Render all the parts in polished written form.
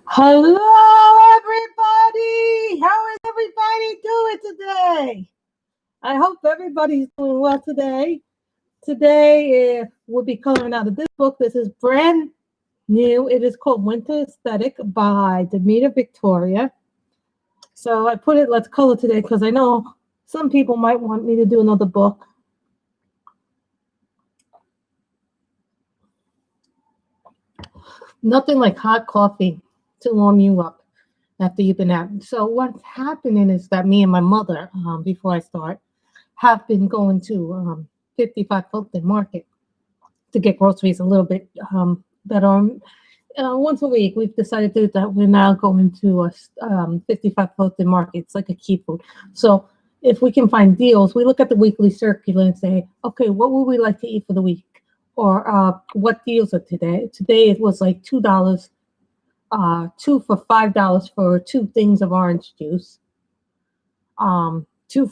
Hello, everybody. How is everybody doing today? I hope everybody's doing well today. Today, we'll be coloring out of this book. This is brand new. It is called Winter Aesthetic by Damita Victoria. So I put it, let's color today, because I know some people might want me to do another book. Nothing like hot coffee to warm you up after you've been out. So what's happening is that me and my mother, before I start, have been going to 55 Fulton Market to get groceries a little bit better. Once a week, we've decided to do that. We're now going to a 55 Fulton Market. It's like a key food. So if we can find deals, we look at the weekly circular and say, okay, what would we like to eat for the week? Or what deals are today? Today it was like $2, two for $5 for 2 things of orange juice. Two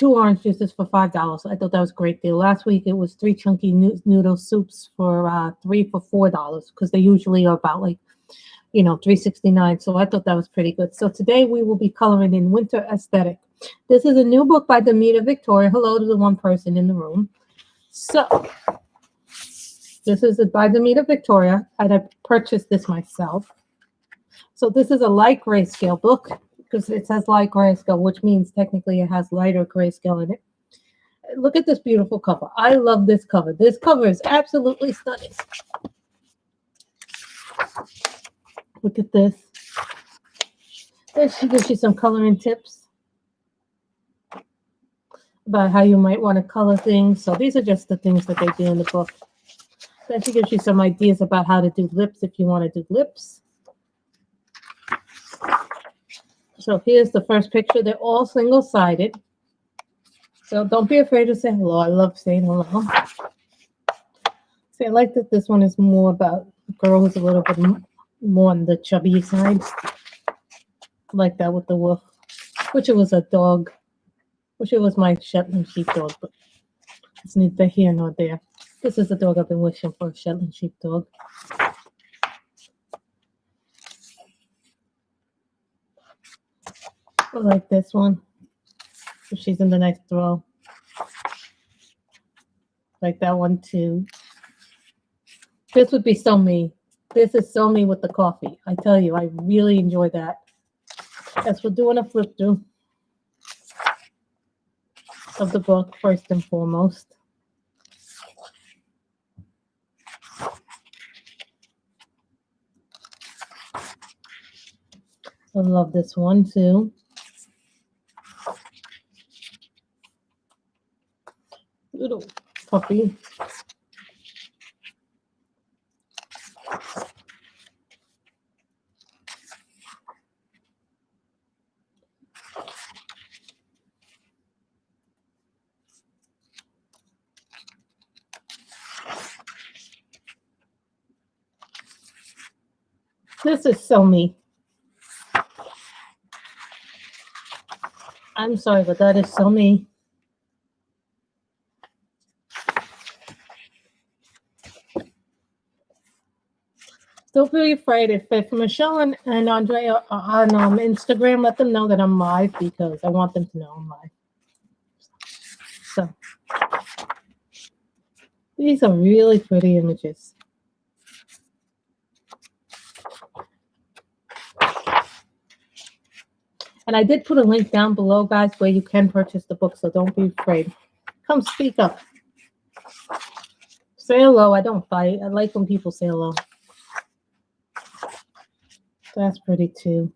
orange juices for $5. I thought that was a great deal. Last week it was 3 chunky noodle soups for 3 for $4 because they usually are about like, $3.69. So I thought that was pretty good. So today we will be coloring in Winter Aesthetic. This is a new book by Damita Victoria. Hello to the one person in the room. So this is by Damita Victoria, and I purchased this myself. So this is a light grayscale book because it says light grayscale, which means technically it has lighter grayscale in it. Look at this beautiful cover. I love this cover. This cover is absolutely stunning. Look at this. Then she gives you some coloring tips about how you might want to color things. So these are just the things that they do in the book. Then she gives you some ideas about how to do lips if you want to do lips. So here's the first picture. They're all single-sided. So don't be afraid to say hello. I love saying hello. See, I like that this one is more about the girl who's a little bit more on the chubby side. Like that with the wolf. Wish it was a dog. Wish it was my Shetland sheepdog, but it's neither here nor there. This is the dog I've been wishing for, a Shetland sheepdog. I like this one. She's in the nice throw. Like that one too. This would be so me. This is so me with the coffee. I tell you, I really enjoy that. As we're doing a flip through of the book first and foremost. I love this one too. Little puppy. This is so me. I'm sorry, but that is so me. Don't be afraid. If Michelle and Andrea are on Instagram, let them know that I'm live because I want them to know I'm live. So these are really pretty images. And I did put a link down below, guys, where you can purchase the book, so don't be afraid. Come speak up. Say hello. I don't fight. I like when people say hello. That's pretty too.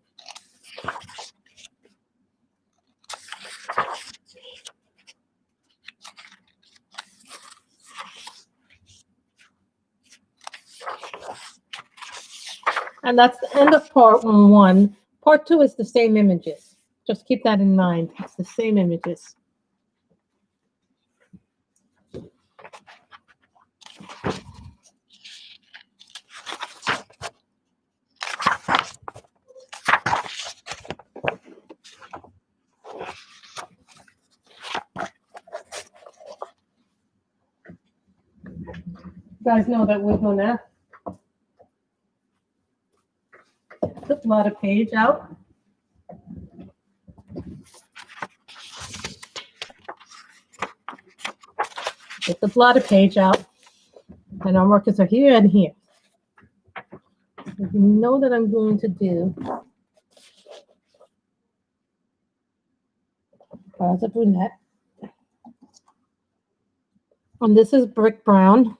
And that's the end of part 1. Part 2 is the same images. Just keep that in mind. It's the same images. You guys know that we're gonna the blotter page out. Get the blotter page out. And our markers are here and here. So you know that I'm going to do as a brunette. And this is brick brown.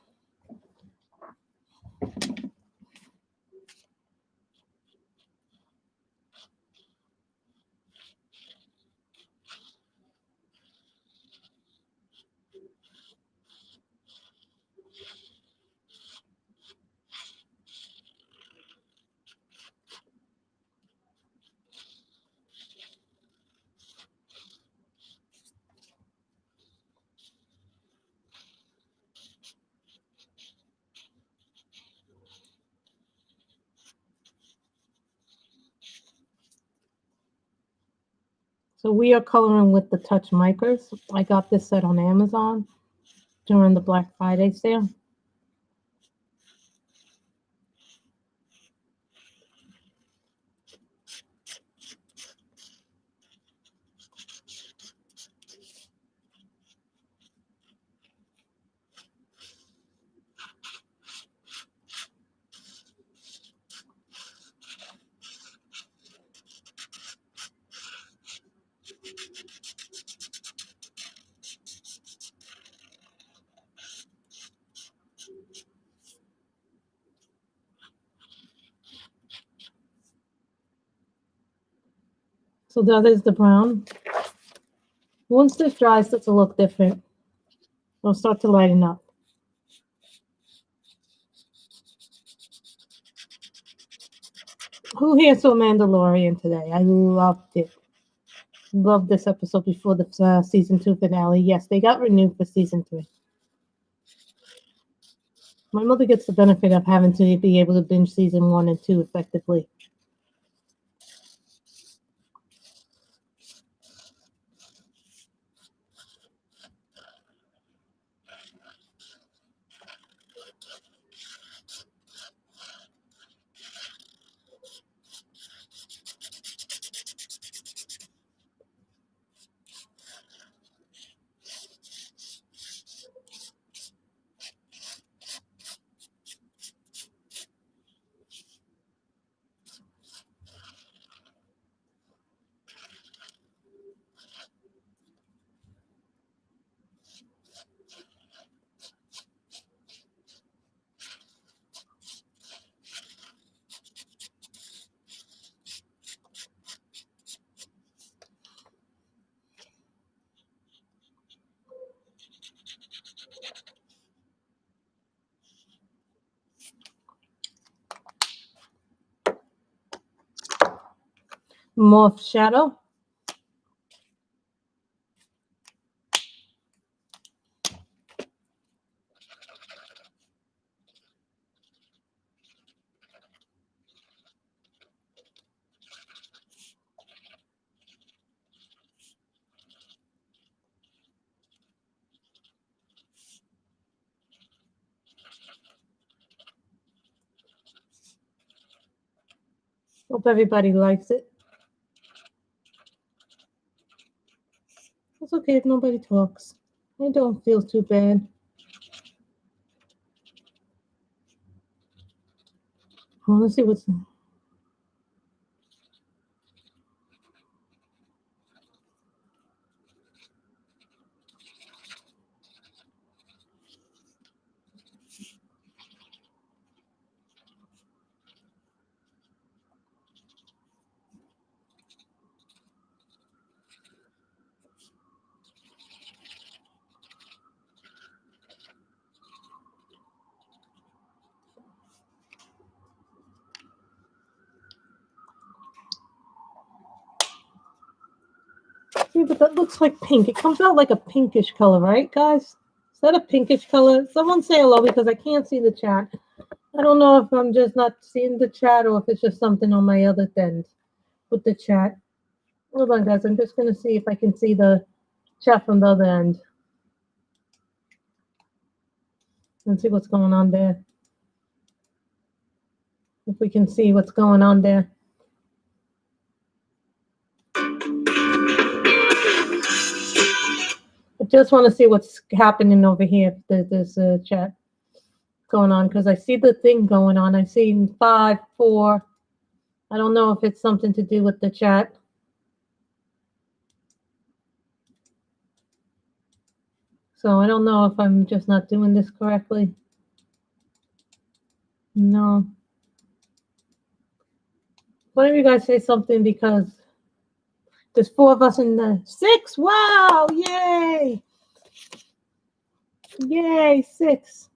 So we are coloring with the Touch Micros. I got this set on Amazon during the Black Friday sale. So that is the brown. Once this dries, it's a look different. It'll start to lighten up. Who here saw Mandalorian today? I loved it. Loved this episode before the season 2 finale. Yes, they got renewed for season 3. My mother gets the benefit of having to be able to binge season 1 and 2 effectively. Morph Shadow. Hope everybody likes it. It's okay if nobody talks. I don't feel too bad. Well, let's see what's... See, but that looks like pink. It comes out like a pinkish color, right, guys? Is that a pinkish color? Someone say hello because I can't see the chat. I don't know if I'm just not seeing the chat or if it's just something on my other end with the chat. Hold on, guys. I'm just going to see if I can see the chat from the other end. Let's see what's going on there. If we can see what's going on there. just want to see what's happening over here. There's a chat going on because I see the thing going on. I see 5, 4. I don't know if it's something to do with the chat. So I don't know if I'm just not doing this correctly. No. Why don't you guys say something, because there's 4 of us in the 6. Wow! Yay! Yay, 6.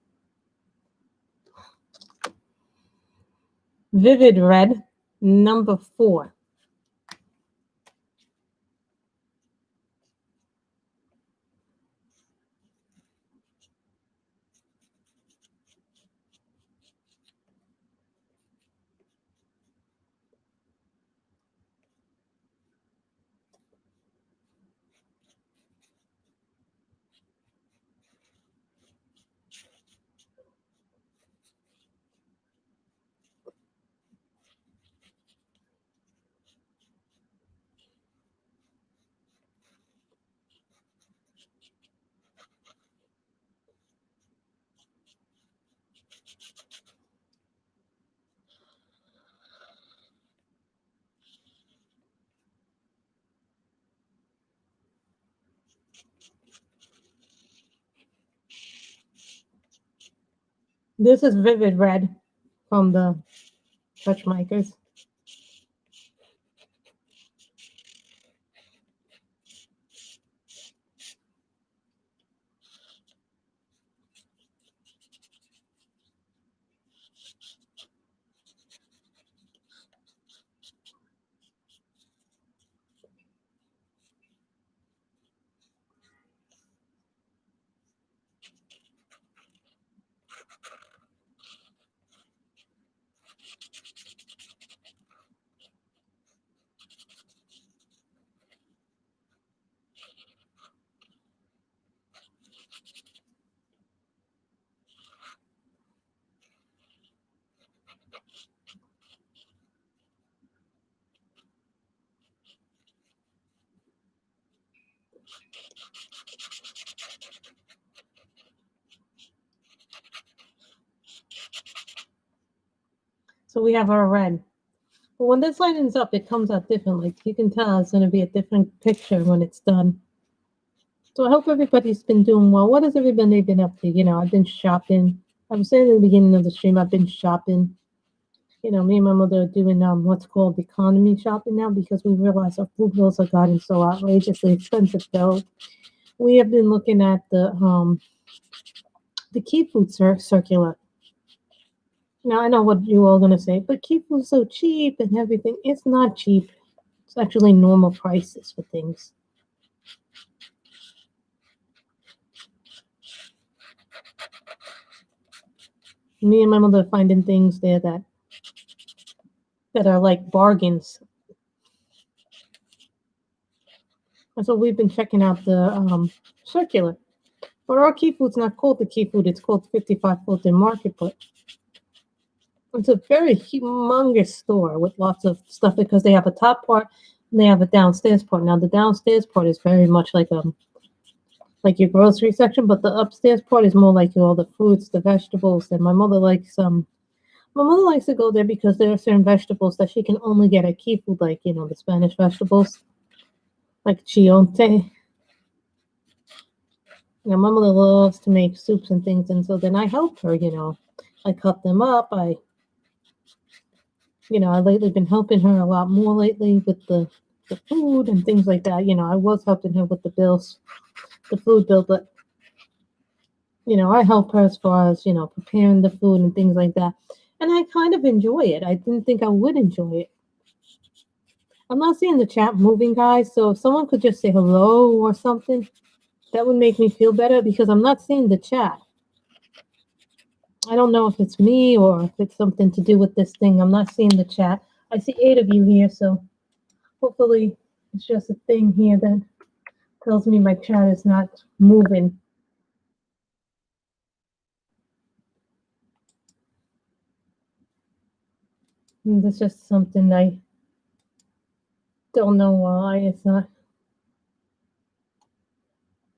Vivid red, number 4. This is vivid red from the touch makers. So we have our red. But when this lightens up, it comes out differently. You can tell it's going to be a different picture when it's done. So I hope everybody's been doing well. What has everybody been up to? You know, I've been shopping. I was saying in the beginning of the stream, I've been shopping. You know, me and my mother are doing what's called economy shopping now, because we realize our food bills are gotten so outrageously expensive. So we have been looking at the Key Food circular. Now I know what you all gonna say, but Key Food's so cheap and everything. It's not cheap. It's actually normal prices for things. Me and my mother are finding things there that are like bargains. And so we've been checking out the circular. But our Key Food's not called the Key Food. It's called 55 Fulton Marketplace. It's a very humongous store with lots of stuff, because they have a top part and they have a downstairs part. Now the downstairs part is very much like your grocery section, but the upstairs part is more like all the fruits, the vegetables. And my mother likes to go there because there are certain vegetables that she can only get at Key Food, like, you know, the Spanish vegetables, like chionte. You know, my mother loves to make soups and things, and so then I help her, you know. I cut them up. I lately been helping her a lot more lately with the food and things like that. You know, I was helping her with the bills, the food bill, but, you know, I help her as far as, you know, preparing the food and things like that. And I kind of enjoy it. I didn't think I would enjoy it. I'm not seeing the chat moving, guys, so if someone could just say hello or something, that would make me feel better, because I'm not seeing the chat. I don't know if it's me or if it's something to do with this thing. I'm not seeing the chat. I see 8 of you here, so hopefully it's just a thing here that tells me my chat is not moving. And that's just something I don't know why it's not.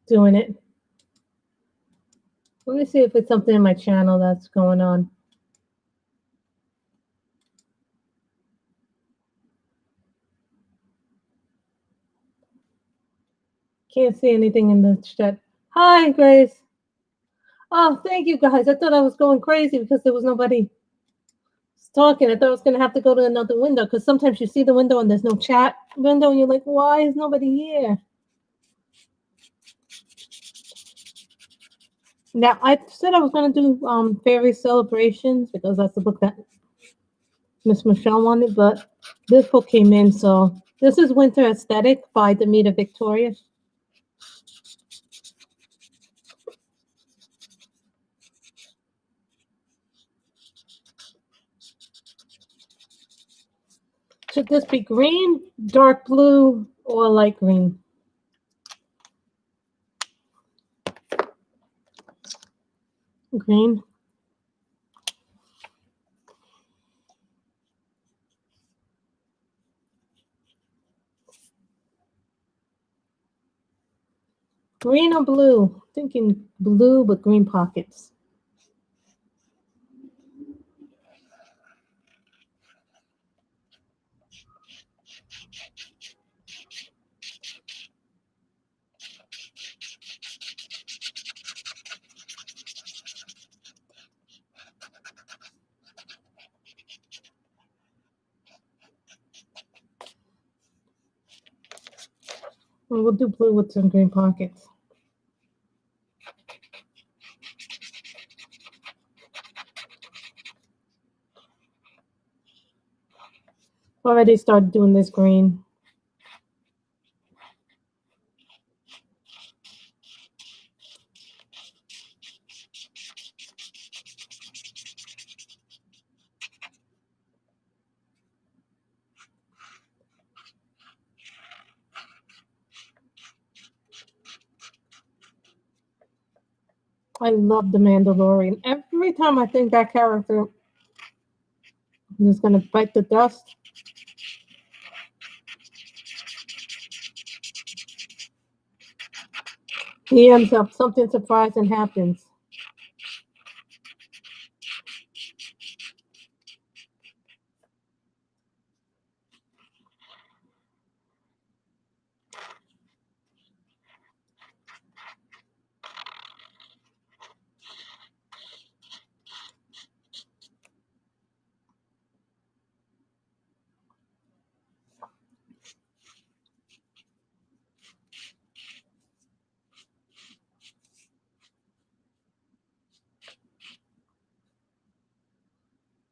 doing it. Let me see if it's something in my channel that's going on. Can't see anything in the chat. Hi, Grace. Oh, thank you guys. I thought I was going crazy because there was nobody talking. I thought I was going to have to go to another window because sometimes you see the window and there's no chat window and you're like, why is nobody here? Now, I said I was going to do Fairy Celebrations because that's the book that Miss Michelle wanted, but this book came in, so this is Winter Aesthetic by Damita Victoria. Should this be green, dark blue, or light green? Green. Green or blue? Thinking blue, but green pockets. We'll do blue with some green pockets. Already started doing this green. I love the Mandalorian. Every time I think that character is going to bite the dust, he ends up, something surprising happens.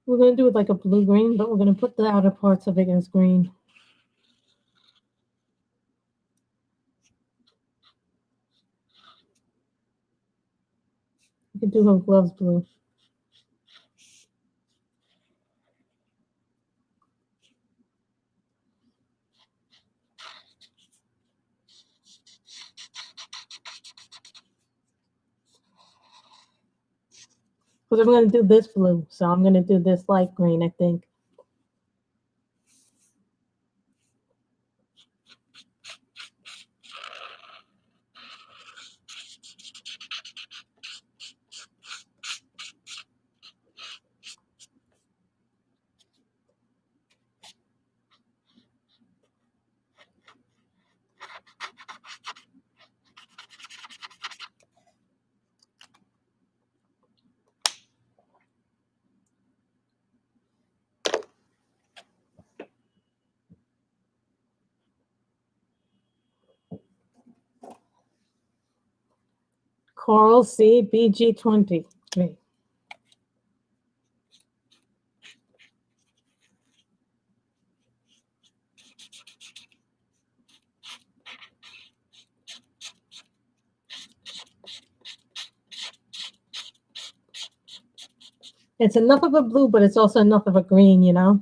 We're going to do it like a blue-green, but we're going to put the outer parts of it as green. You can do her gloves blue. Because I'm going to do this blue, so I'm going to do this light green, I think. Coral C BG20. Okay. It's enough of a blue, but it's also enough of a green, you know?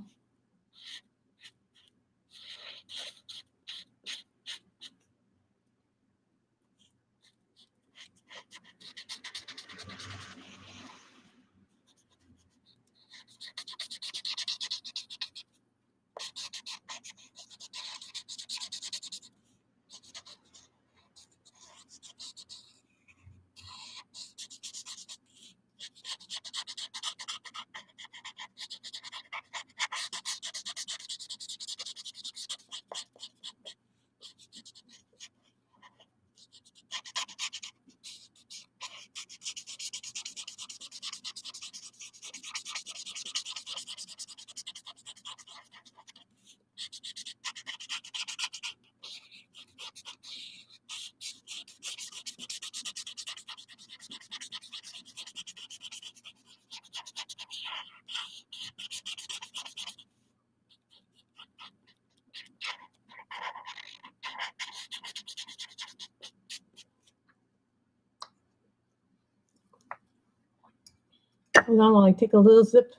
And I'm like, take a little zip.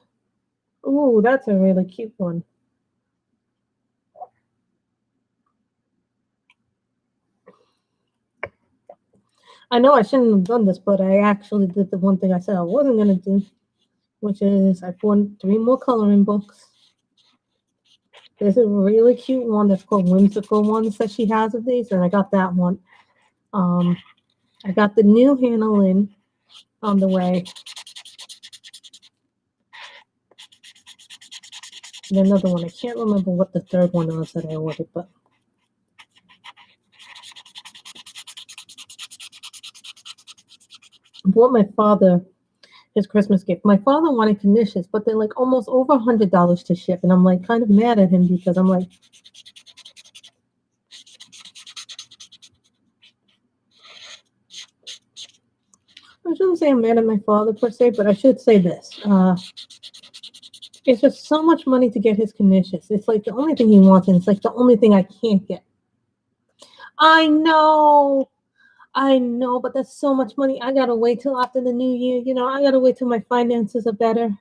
Ooh, that's a really cute one. I know I shouldn't have done this, but I actually did the one thing I said I wasn't gonna do, which is I bought 3 more coloring books. There's a really cute one that's called Whimsical Ones that she has of these, and I got that one. I got the new Hannah on the way. And another one. I can't remember what the third one was that I ordered, but I bought my father his Christmas gift. My father wanted conditions, but they're like almost over $100 to ship, and I'm like kind of mad at him because I'm like, I shouldn't say I'm mad at my father per se, but I should say this. It's just so much money to get his conditions. It's like the only thing he wants, and it's like the only thing I can't get. I know. I know, but that's so much money. I gotta wait till after the new year. I gotta wait till my finances are better.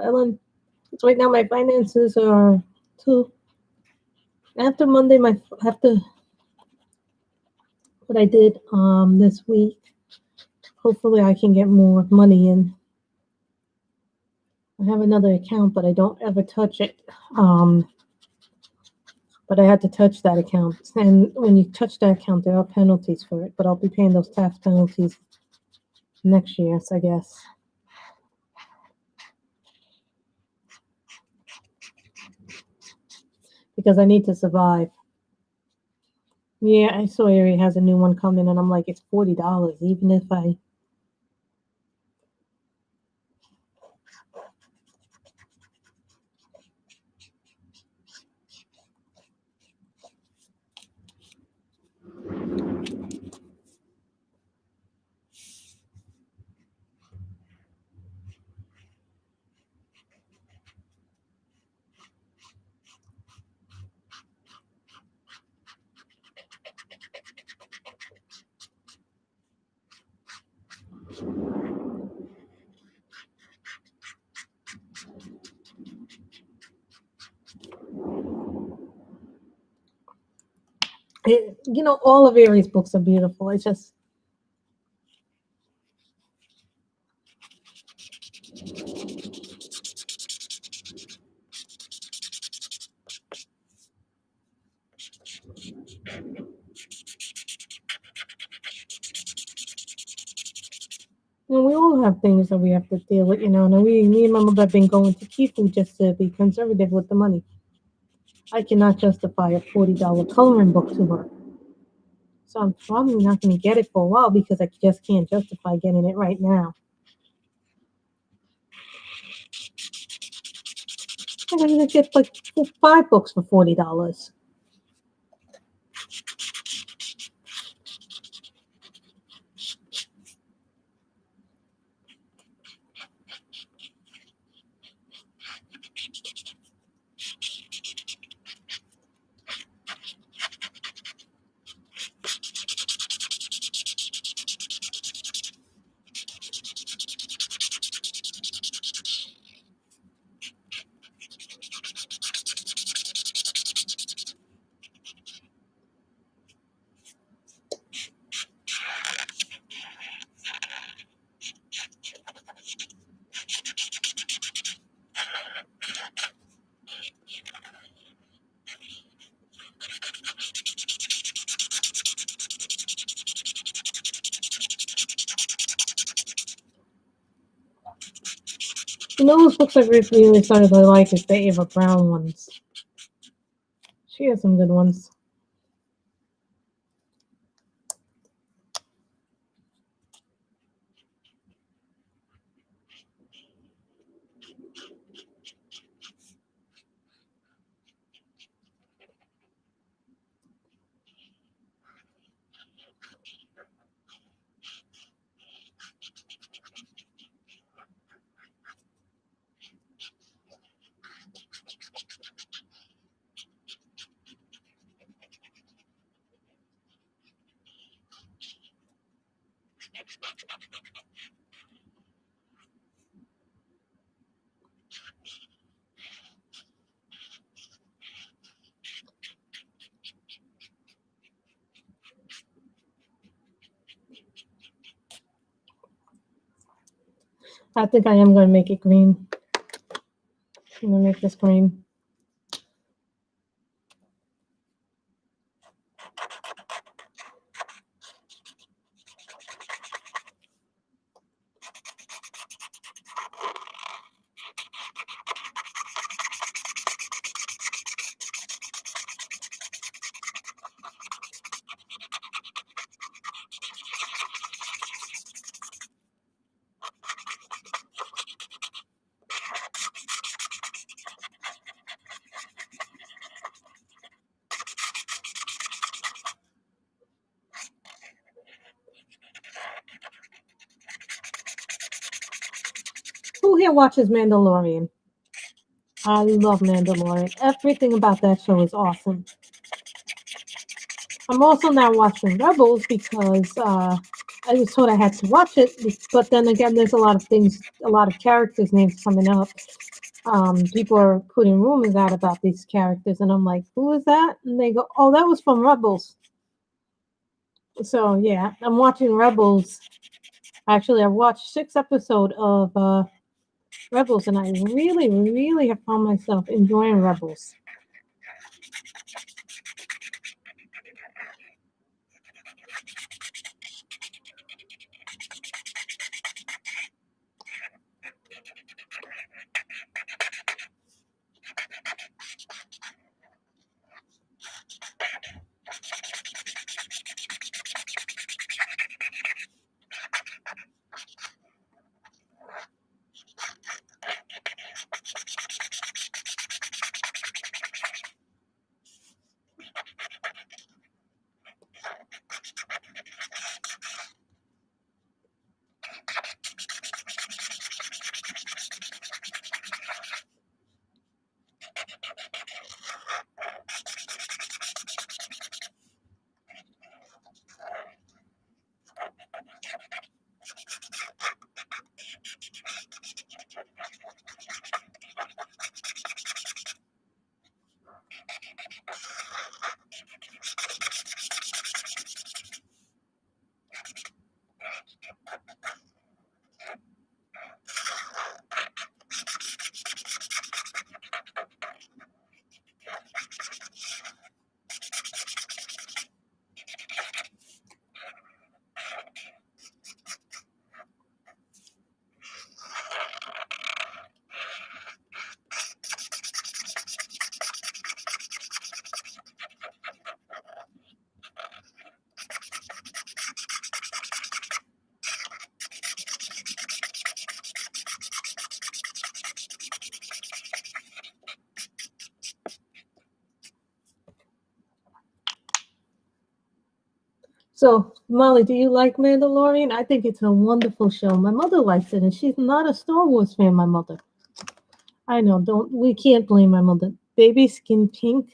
Ellen, it's right now my finances are too. After Monday, after what I did this week, hopefully I can get more money in. I have another account, but I don't ever touch it. But I had to touch that account, and when you touch that account, there are penalties for it. But I'll be paying those tax penalties next year, so I guess. Because I need to survive. Yeah, I saw Ari has a new one coming, and I'm like, it's $40, even if I. All of Ari's books are beautiful. It's just. We all have things that we have to deal with, and me and my mother have been going to Kifu just to be conservative with the money. I cannot justify a $40 coloring book to her. So I'm probably not going to get it for a while because I just can't justify getting it right now. I'm going to get like 5 books for $40. Those books I really started to like is the Ava Brown ones. She has some good ones. I think I am going to make it green. I'm going to make this green. Who here watches Mandalorian? I love Mandalorian. Everything about that show is awesome. I'm also now watching Rebels because I was told I had to watch it, but then again, there's a lot of characters' names coming up. People are putting rumors out about these characters, and I'm like, who is that? And they go, oh, that was from Rebels. So yeah, I'm watching Rebels. Actually, I've watched 6 episodes of Rebels, and I really, really have found myself enjoying Rebels. So, Molly, do you like Mandalorian? I think it's a wonderful show. My mother likes it, and she's not a Star Wars fan, my mother. I know, we can't blame my mother. Baby skin pink.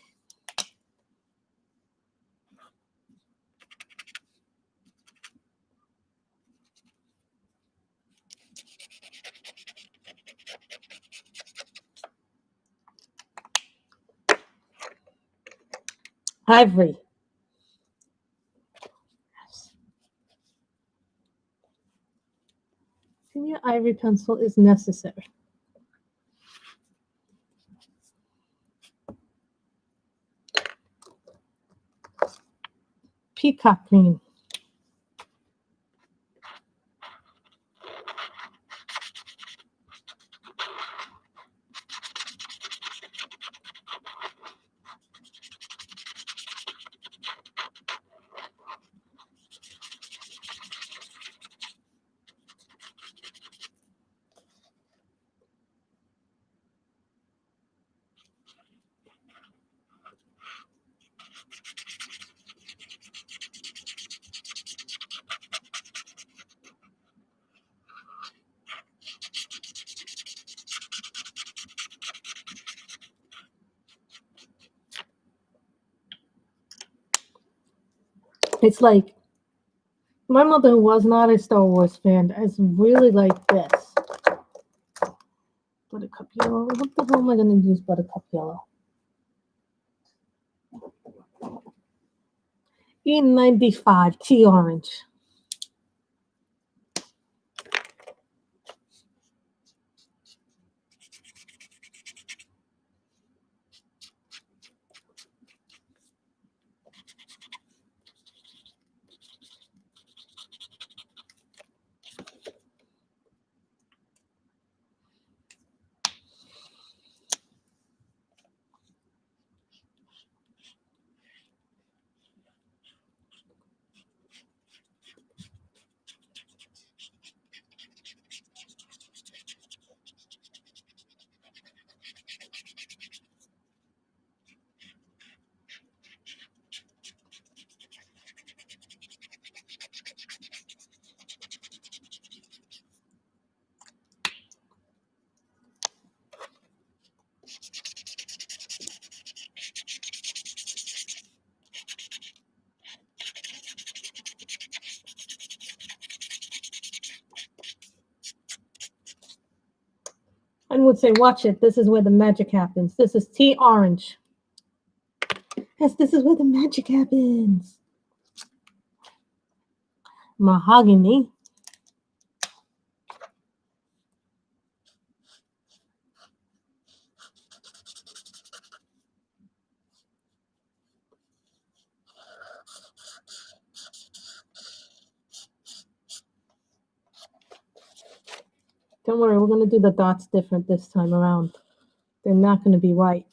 Ivory. Senior ivory pencil is necessary. Peacock green. It's like my mother, who was not a Star Wars fan, is really like this. Buttercup yellow. What the hell am I going to use buttercup yellow? E95 tea orange. and would say, watch it. This is where the magic happens. This is tea orange. Yes, this is where the magic happens. Mahogany. Don't worry, we're going to do the dots different this time around. They're not going to be white.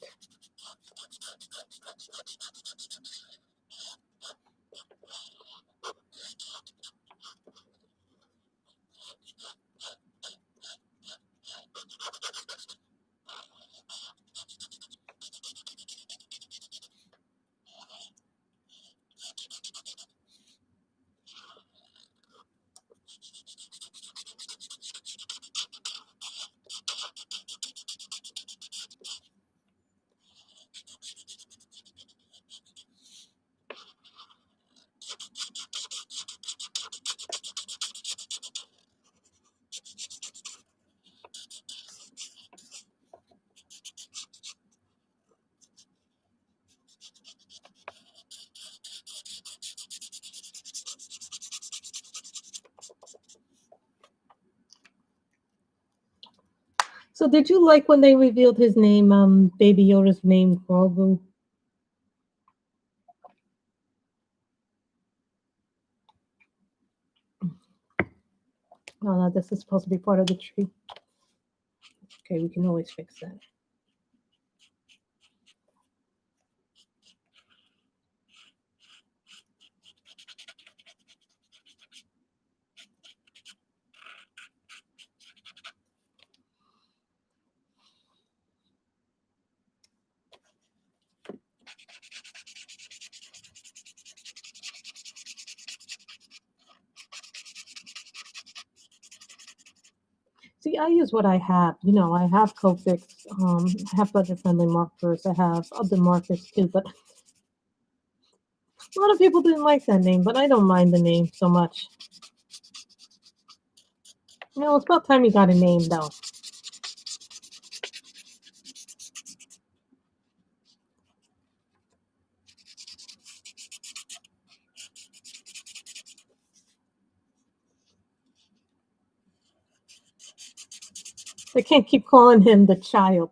So did you like when they revealed his name, Baby Yoda's name, Grogu? Oh, no, this is supposed to be part of the tree. Okay, we can always fix that. See, I use what I have. You know, I have Copics, I have budget-friendly markers, I have other markers too, but a lot of people didn't like that name, but I don't mind the name so much. You know, it's about time he got a name, though. They can't keep calling him the child.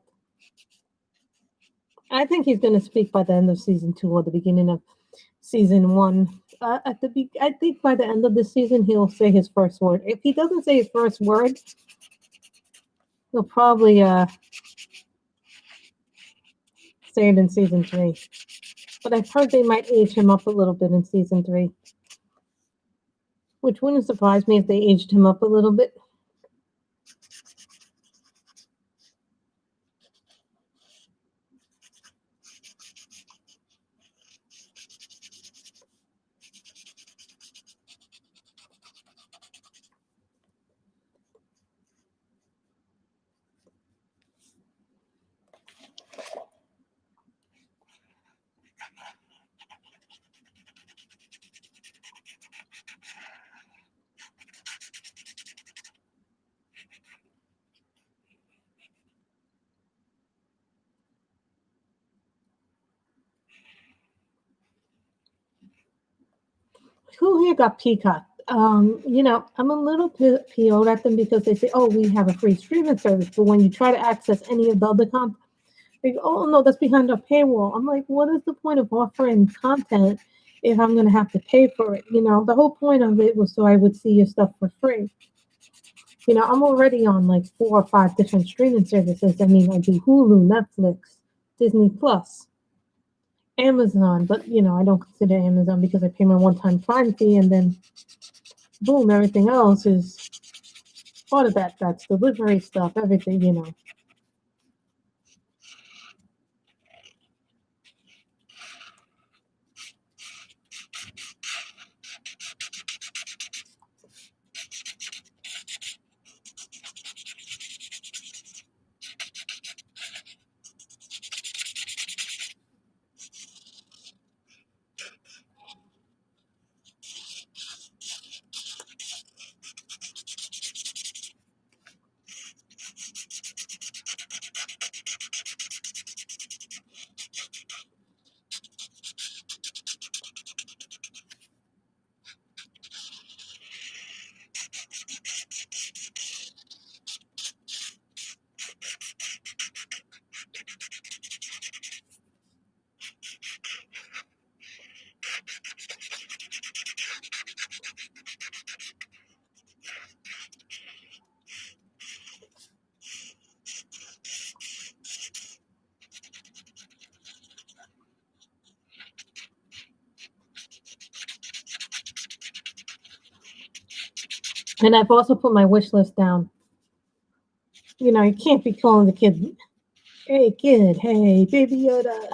I think he's going to speak by the end of season 2 or the beginning of season 1. I think by the end of the season he'll say his first word. If he doesn't say his first word, he'll probably say it in season 3. But I've heard they might age him up a little bit in season 3, which wouldn't surprise me if they aged him up a little bit. Who here got Peacock? You know, I'm a little PO'd at them because they say, oh, we have a free streaming service. But when you try to access any of the other content, they go, oh, no, that's behind our paywall. I'm like, what is the point of offering content if I'm going to have to pay for it? You know, the whole point of it was so I would see your stuff for free. You know, I'm already on like 4 or 5 different streaming services. I mean, I do Hulu, Netflix, Disney Plus, Amazon, but you know, I don't consider Amazon because I pay my one-time Prime fee, and then boom, everything else is part of that. That's delivery stuff, everything, you know. And I've also put my wish list down. You know, you can't be calling the kid, hey kid, hey baby Yoda.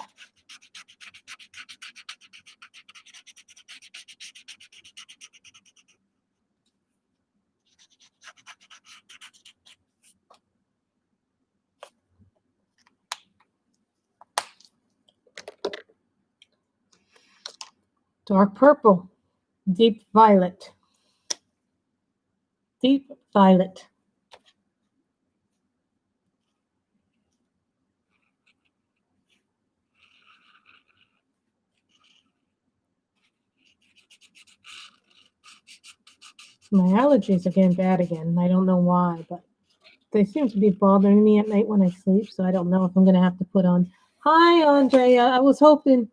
Dark purple, deep violet, deep violet. My allergies are getting bad again. I don't know why, but they seem to be bothering me at night when I sleep. So I don't know if I'm gonna have to put on. Hi, Andrea. I was hoping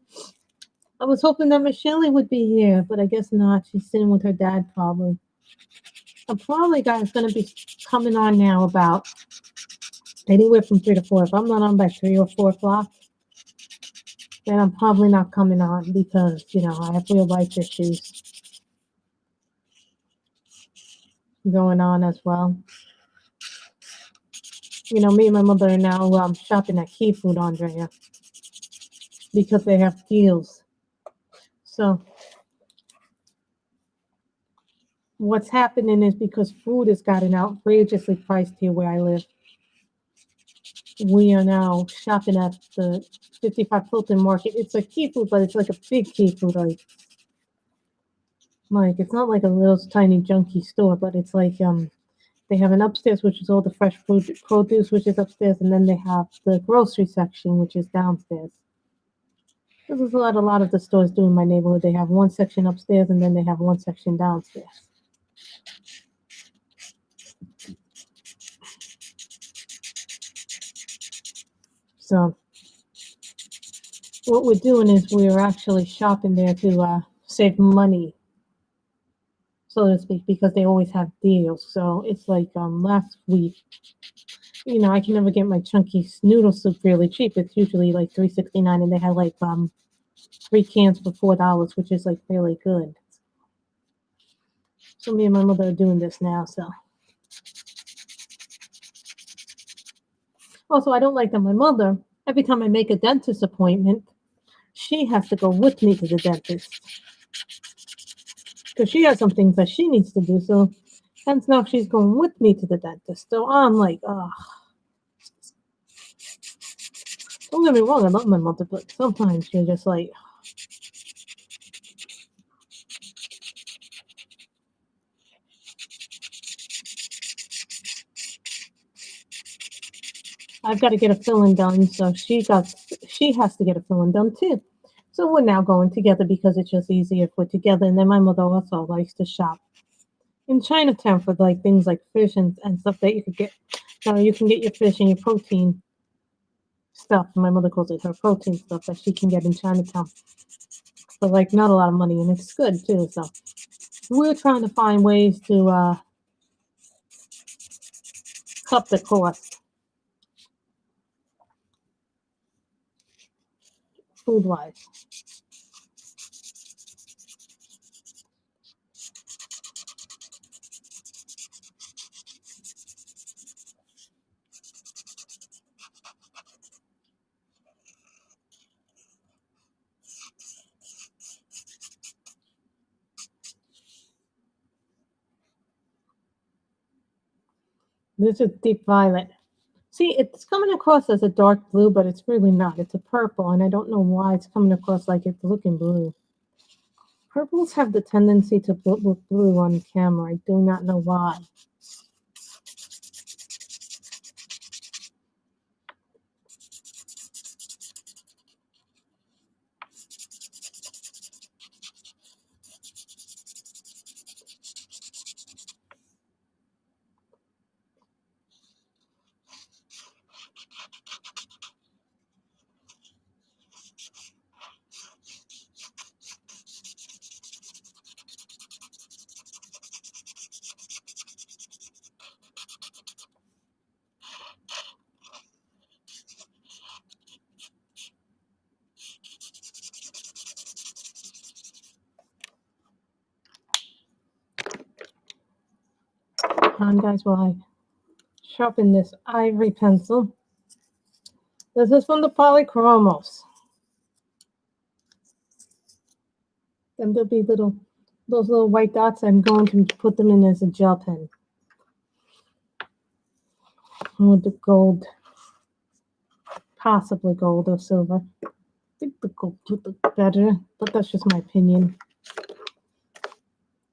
that Michelle would be here, but I guess not. She's sitting with her dad probably. I'm probably guys gonna be coming on now about anywhere from 3 to 4. If I'm not on by 3 or 4 o'clock, then I'm probably not coming on because I have real life issues going on as well. Me and my mother are now shopping at Key Food, Andrea, because they have deals. So what's happening is because food has gotten outrageously priced here where I live. We are now shopping at the 55 Fulton Market. It's a Key Food, but it's like a big Key Food. Like it's not like a little tiny junky store, but it's like they have an upstairs which is all the fresh food produce which is upstairs, and then they have the grocery section which is downstairs. This is what a lot of the stores do in my neighborhood. They have one section upstairs and then they have one section downstairs. So what we're doing is we're actually shopping there to save money, so to speak, because they always have deals. So it's like last week, I can never get my chunky noodle soup really cheap. It's usually like $3.69, and they had like 3 cans for $4, which is like really good. So me and my mother are doing this now. So also, I don't like that my mother, every time I make a dentist appointment, she has to go with me to the dentist because she has some things that she needs to do. So hence now she's going with me to the dentist. So I'm like, oh, don't get me wrong, I love my mother, but sometimes you're just like, I've got to get a filling done. So she has to get a filling done too. So we're now going together because it's just easier if we're together. And then my mother also likes to shop in Chinatown for like things like fish and stuff that you could get. So you can get your fish and your protein stuff. My mother calls it her protein stuff that she can get in Chinatown for like not a lot of money, and it's good too. So we're trying to find ways to cut the cost food wise. This is deep violet. See, it's coming across as a dark blue, but it's really not. It's a purple, and I don't know why it's coming across like it's looking blue. Purples have the tendency to look blue on camera. I do not know why. on, guys, while I sharpen this ivory pencil. This is from the Polychromos. And there'll be those little white dots. I'm going to put them in as a gel pen. With the gold, possibly gold or silver. I think the gold would look better, but that's just my opinion.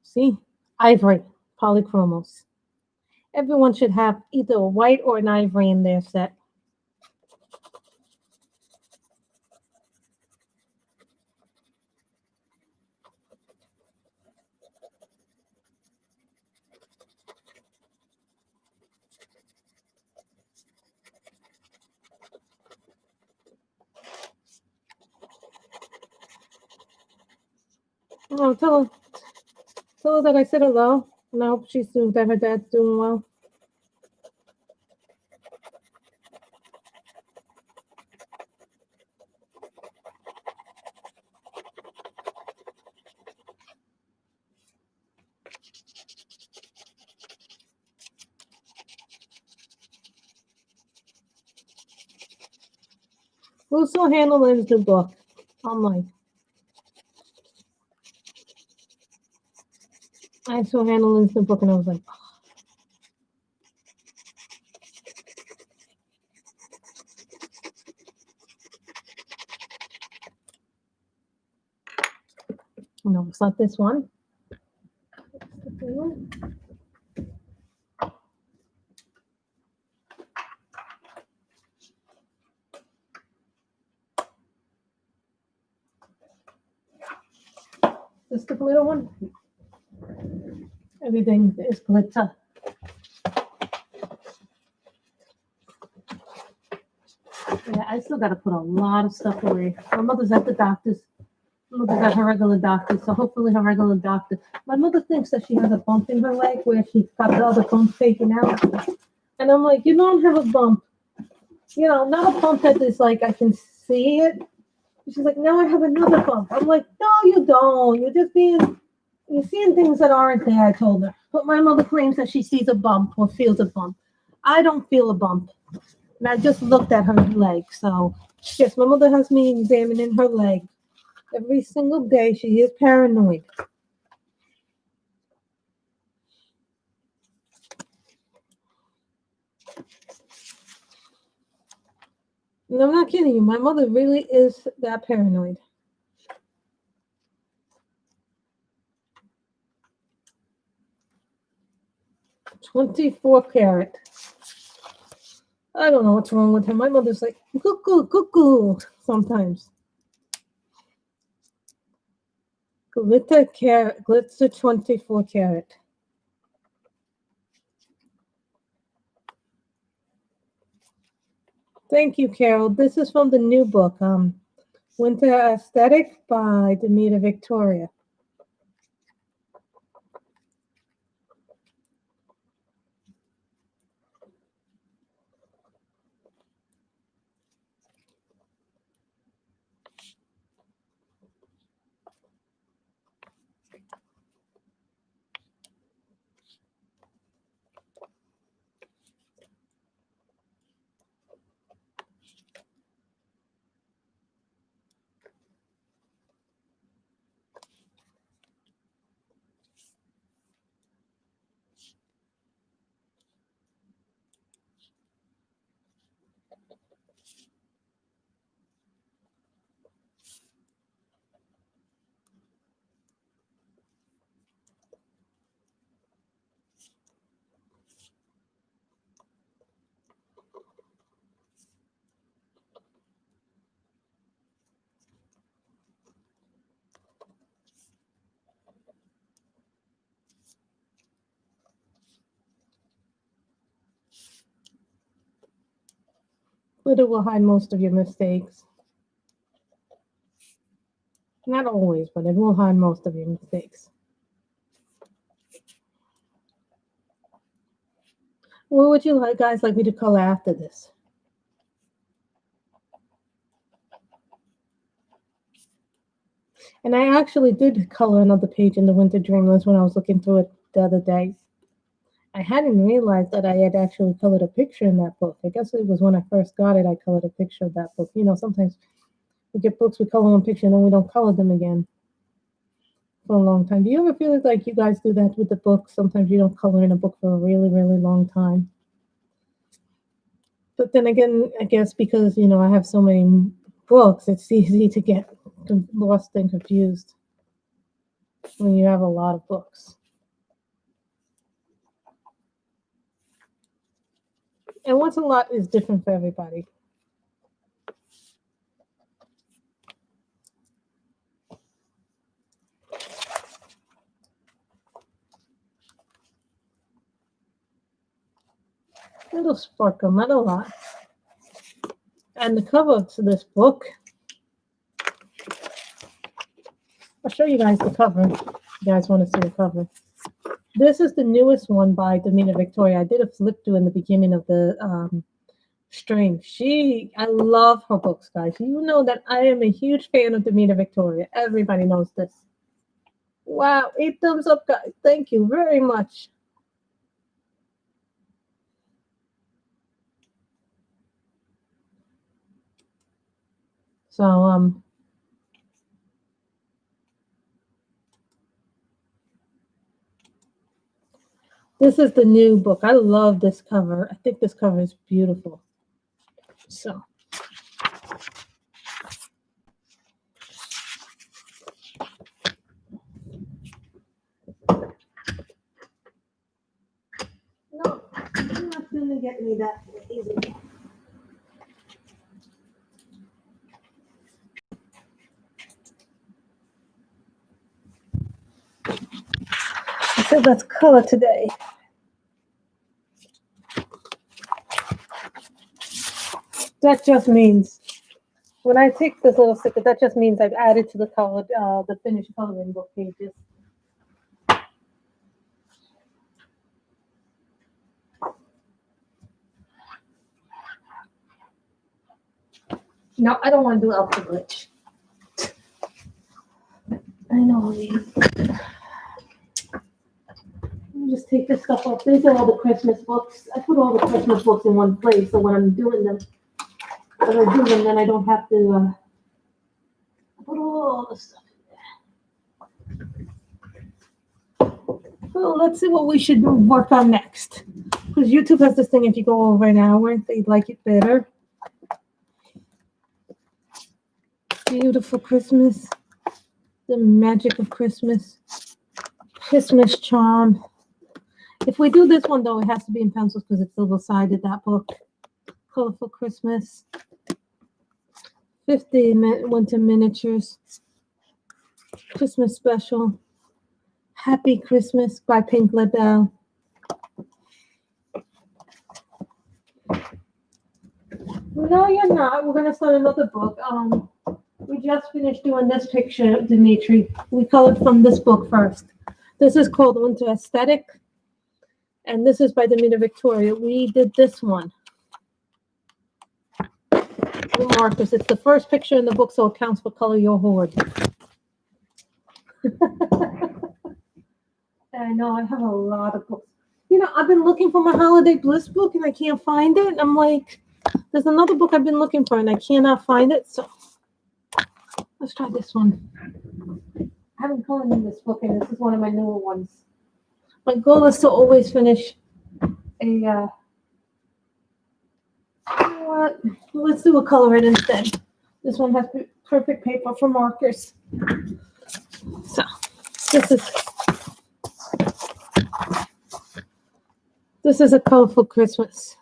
See? Ivory, Polychromos. Everyone should have either a white or an ivory in their set. Oh, tell her that I said hello, and I hope she's doing that. Her dad's doing well. Who's still handling the book? Online. I saw handling the book, and I was like, no, it's not this one. This the little one. Everything is glitter. Yeah, I still got to put a lot of stuff away. My mother's at the doctor's. My mother's at her regular doctor, so hopefully her regular doctor. My mother thinks that she has a bump in her leg where she got the other bump taken out. And I'm like, you don't have a bump. You know, not a bump that is like I can see it. She's like, now I have another bump. I'm like, no, you don't. You're seeing things that aren't there, I told her. But my mother claims that she sees a bump or feels a bump. I don't feel a bump. And I just looked at her leg. So, yes, my mother has me examining her leg. Every single day, she is paranoid. And I'm not kidding you. My mother really is that paranoid. $24 I don't know what's wrong with her. My mother's like, cuckoo, cuckoo, sometimes. Glitter 24 Thank you, Carol. This is from the new book, Winter Aesthetic by Damita Victoria. Glitter will hide most of your mistakes. Not always, but it will hide most of your mistakes. What would you guys like me to color after this? And I actually did color another page in the Winter Dreamlands when I was looking through it the other day. I hadn't realized that I had actually colored a picture in that book. I guess it was when I first got it, I colored a picture of that book. You know, sometimes we get books, we color one picture, and then we don't color them again for a long time. Do you ever feel like you guys do that with the books? Sometimes you don't color in a book for a really, really long time. But then again, I guess because, you know, I have so many books, it's easy to get lost and confused when you have a lot of books. And what's a lot is different for everybody. Little sparkle, not a lot. And the cover to this book, I'll show you guys the cover. If you guys want to see the cover. This is the newest one by Damita Victoria. I did a flip through in the beginning of the stream. I love her books, guys. You know that I am a huge fan of Damita Victoria. Everybody knows this. Wow, 8 thumbs up, guys. Thank you very much. So, this is the new book. I love this cover. I think this cover is beautiful. So, no, you're not going to get me that easy. I said let's color today. That just means when I take this little sticker, that just means I've added to the color, the finished coloring book pages. No, I don't want to do Alpha Glitch. I know. Let me just take this stuff off. These are all the Christmas books. I put all the Christmas books in one place, so when I'm doing them, then I don't have to put all the stuff in there. So let's see what we should work on next. Because YouTube has this thing, if you go over an hour, they like it better. Beautiful Christmas. The magic of Christmas. Christmas charm. If we do this one, though, it has to be in pencils because it's double-sided, that book. Colorful Christmas. 50 winter miniatures. Christmas special. Happy Christmas by Pink Label. No, you're not. We're going to start another book. We just finished doing this picture, Dimitri. We colored from this book first. This is called Winter Aesthetic. And this is by Damita Victoria. We did this one. Marcus, it's the first picture in the book, so it counts for color your hoard. I know, I have a lot of books. You know, I've been looking for my Holiday Bliss book and I can't find it. I'm like, there's another book I've been looking for and I cannot find it. So let's try this one. I haven't colored in this book and this is one of my newer ones. My goal is to always finish a, what? Let's do a color it instead. This one has perfect paper for markers. So this is a colorful Christmas.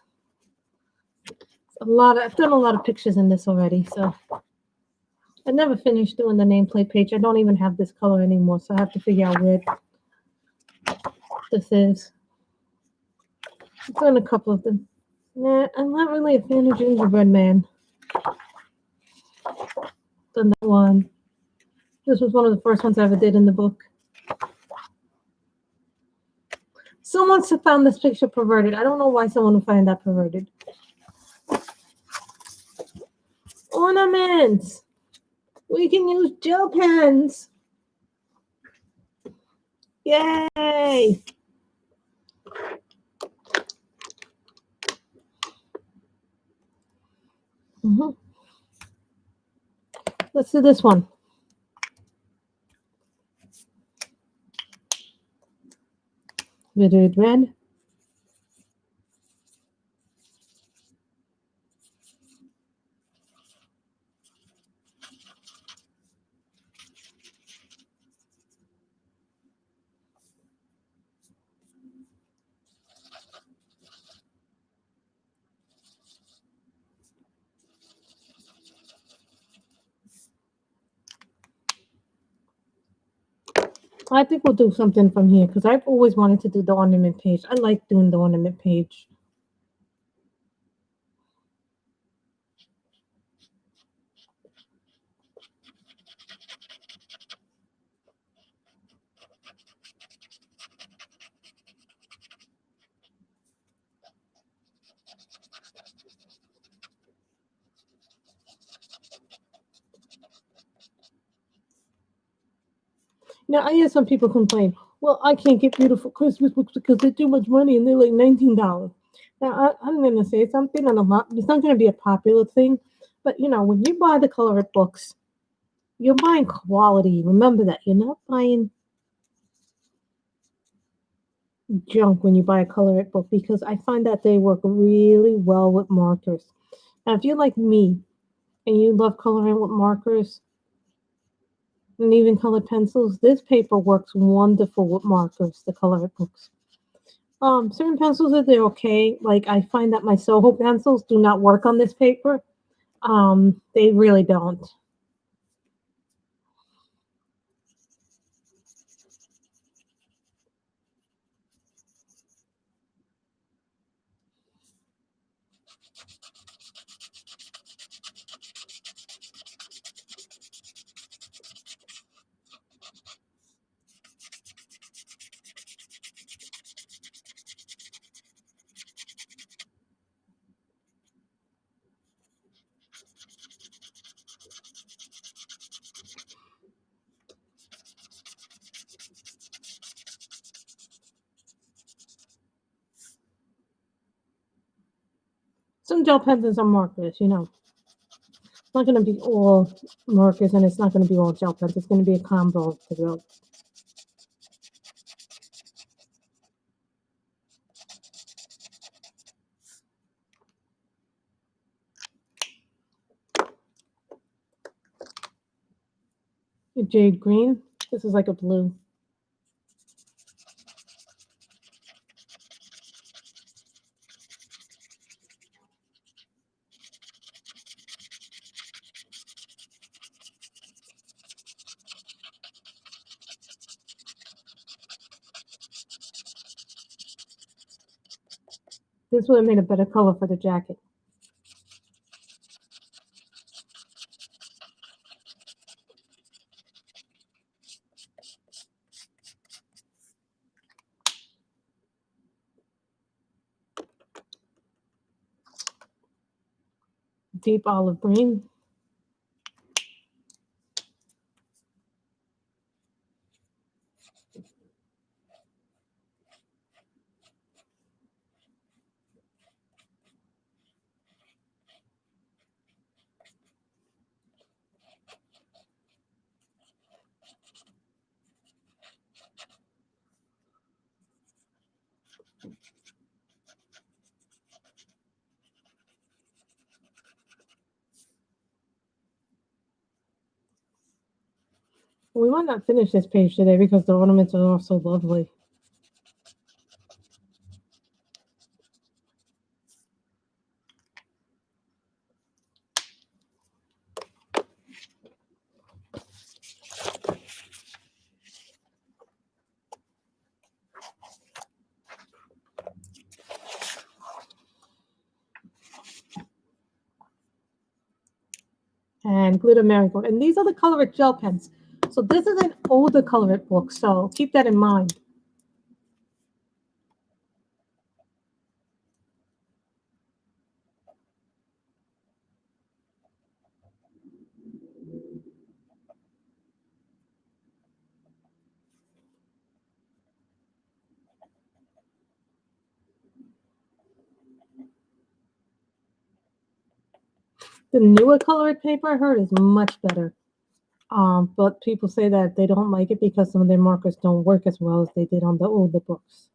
I've done a lot of pictures in this already, so I never finished doing the nameplate page. I don't even have this color anymore, so I have to figure out where this is. I've done a couple of them. Nah, I'm not really a fan of Gingerbread Man. Done that one. This was one of the first ones I ever did in the book. Someone found this picture perverted. I don't know why someone would find that perverted. Ornaments. We can use gel pens. Yay! Hmm. Let's do this one. Vivid red. I think we'll do something from here because I've always wanted to do the ornament page. I like doing the ornament page. Now, I hear some people complain, well, I can't get beautiful Christmas books because they're too much money and they're like $19. Now, I'm going to say something, and it's not going to be a popular thing, but when you buy the colored books, you're buying quality. Remember that. You're not buying junk when you buy a colored book because I find that they work really well with markers. Now, if you're like me and you love coloring with markers, and even colored pencils, this paper works wonderful with markers, the colored books. Certain pencils are they're okay. Like I find that my Soho pencils do not work on this paper. They really don't. Some gel pencils are markers. It's not gonna be all markers and it's not gonna be all gel pens. It's gonna be a combo of the both. Jade green. This is like a blue. This would have made a better color for the jacket. Deep olive green. We might not finish this page today because the ornaments are all so lovely. And glitter marigold. And these are the colored gel pens. So this is an older colored book, so keep that in mind. The newer colored paper I heard is much better. But people say that they don't like it because some of their markers don't work as well as they did on the older books.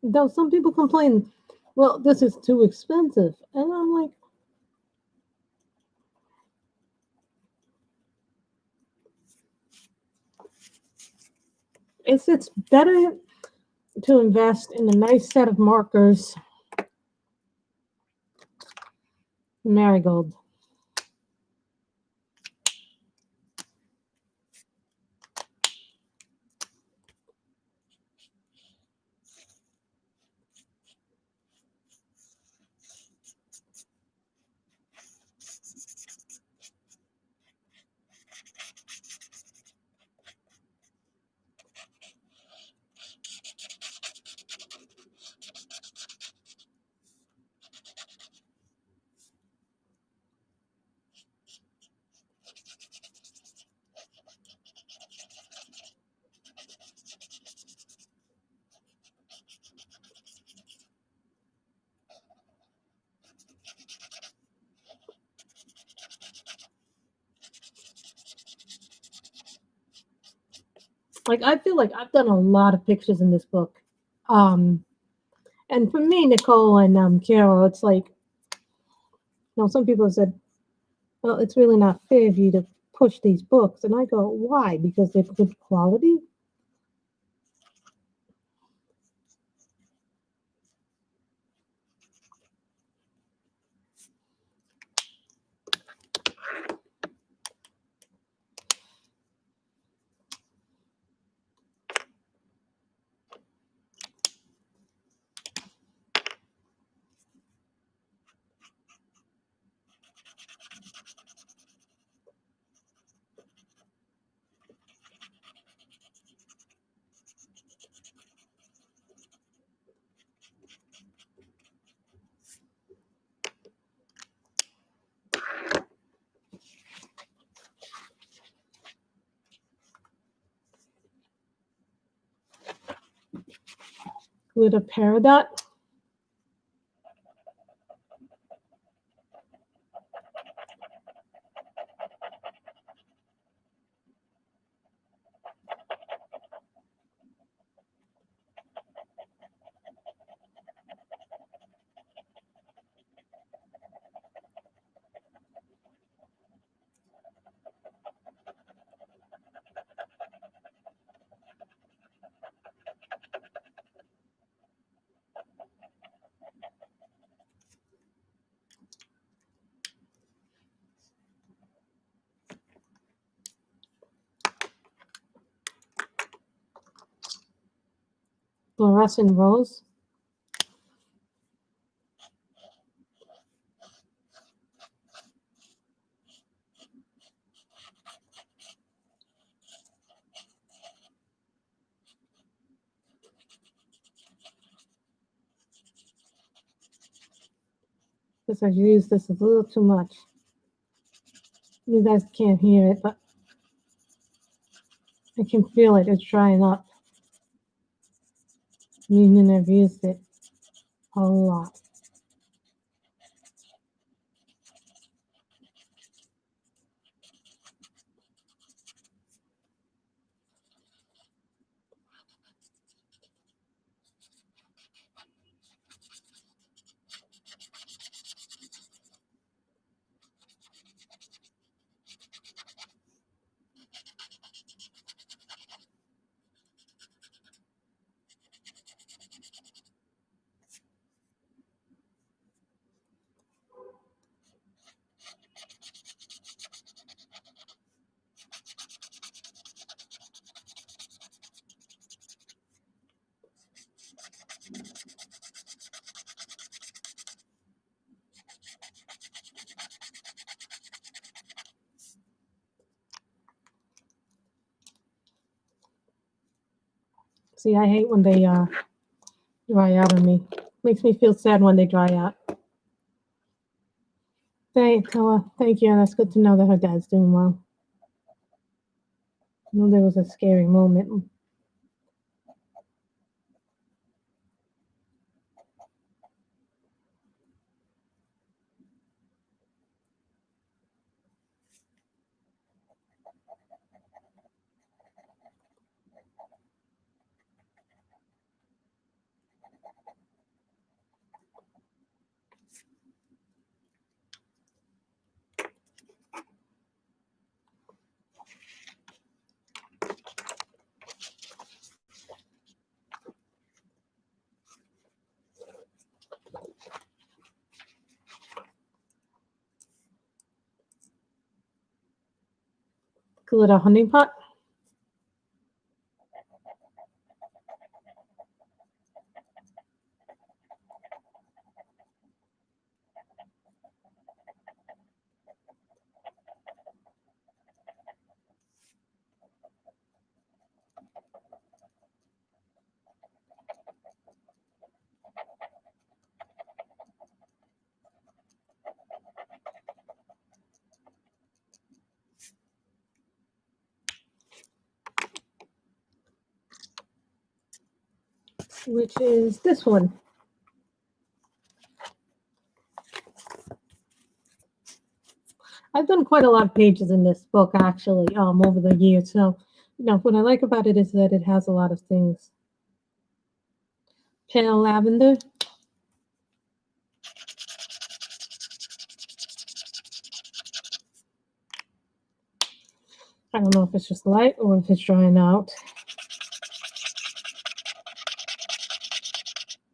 Though some people complain, well, this is too expensive. And I'm like, it's better to invest in a nice set of markers. Marigold. Like I feel like I've done a lot of pictures in this book. Um, and for me, Nicole and Carol, it's like, some people have said, well, it's really not fair of you to push these books. And I go, why? Because they're good quality? With a peridot? Fluorescent rose? Because I've used this a little too much. You guys can't hear it, but I can feel it. It's drying up. Meaning I've used it a lot. See, I hate when they dry out on me. Makes me feel sad when they dry out. Thank you, and that's good to know that her dad's doing well. know there was a scary moment. Glitter honey pot. Which is this one. I've done quite a lot of pages in this book actually, over the years. So, what I like about it is that it has a lot of things. Pale lavender. I don't know if it's just light or if it's drying out.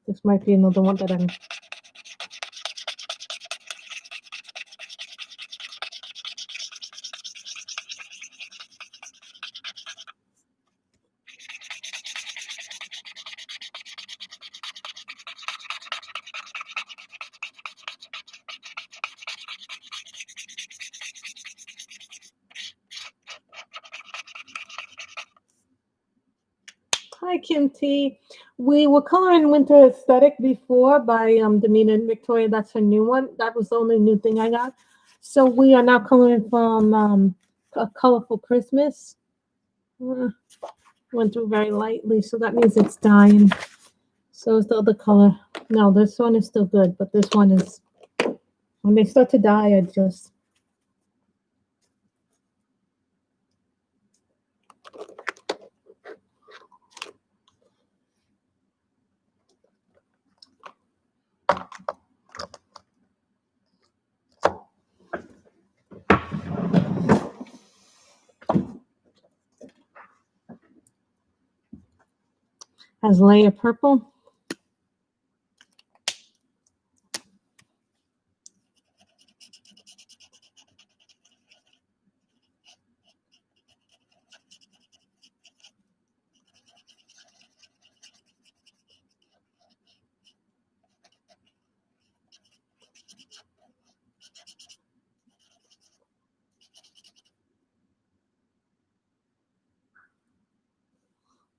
This might be another one that I'm. Hi, Kim T. We were coloring Winter Aesthetic before by Damita and Victoria. That's her new one. That was the only new thing I got. So we are now coloring from A Colorful Christmas. Went through very lightly, so that means it's dying. So is the other color. No, this one is still good, but this one is, when they start to die, I just. Has layer purple.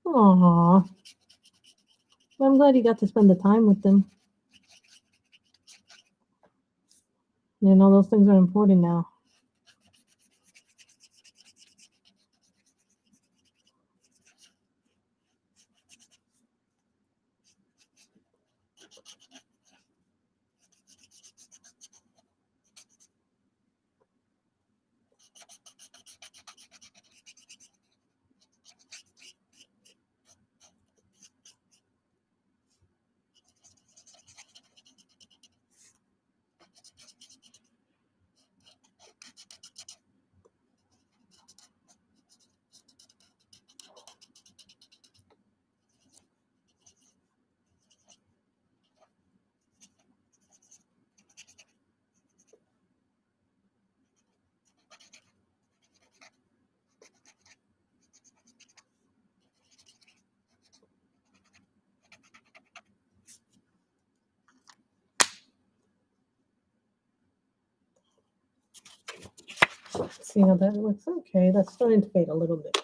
Aww. I'm glad you got to spend the time with them. Those things are important now. See how that looks? Okay, that's starting to fade a little bit.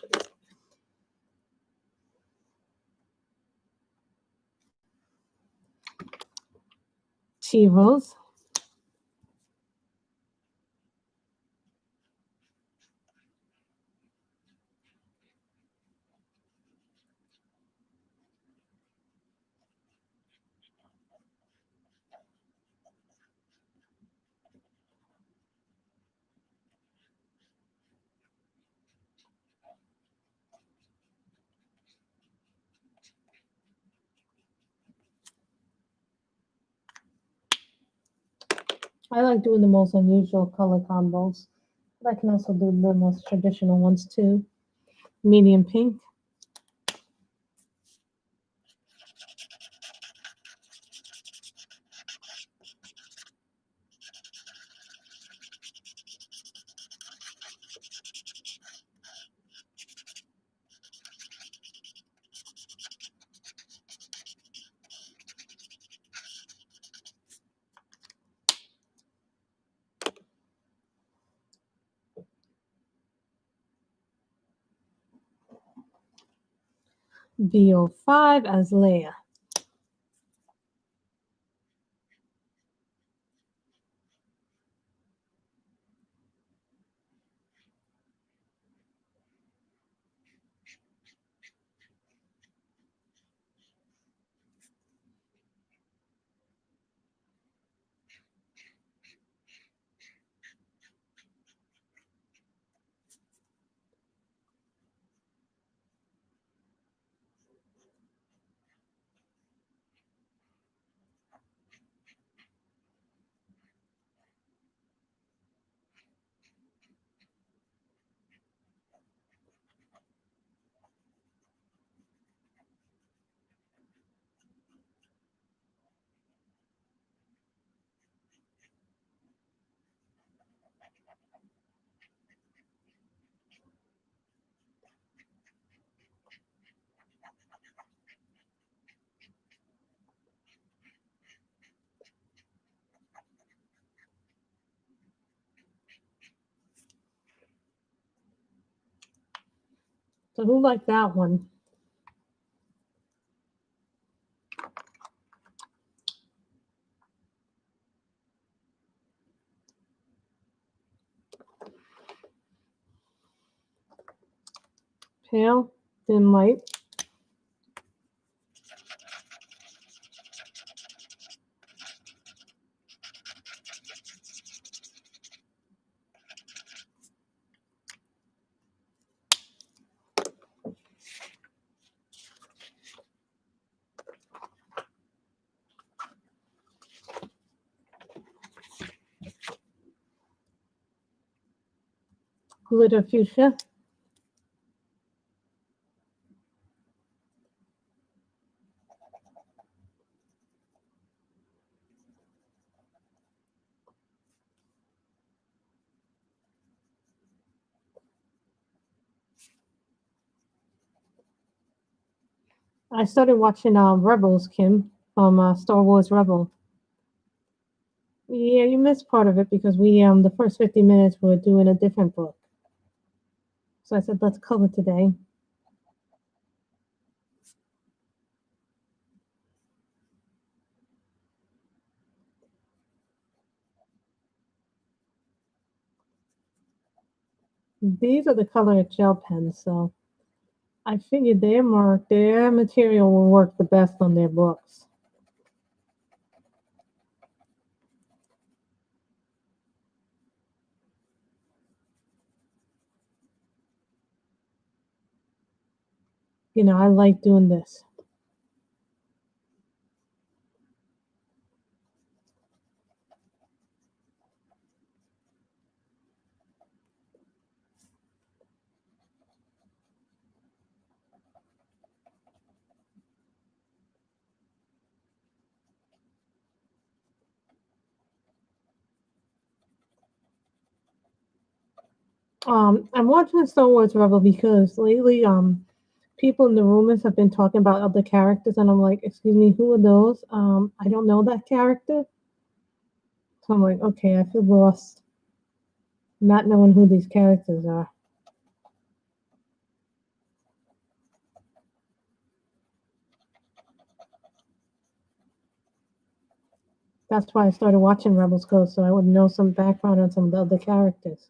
Chivos. I like doing the most unusual color combos, but I can also do the most traditional ones too. Medium pink, VO5 as Leia. So who liked that one? Pale, dim light. Glitter fuchsia. I started watching Rebels, Kim, from Star Wars Rebel. Yeah, you missed part of it because we the first 50 minutes we were doing a different book. So I said let's cover today. These are the color gel pens, so I figured their material will work the best on their books. You know, I like doing this. I'm watching Star Wars Rebel because lately, people in the rumors have been talking about other characters, and I'm like, excuse me, who are those? I don't know that character. So I'm like, okay, I feel lost, not knowing who these characters are. That's why I started watching Rebels Ghost, so I would know some background on some of the other characters.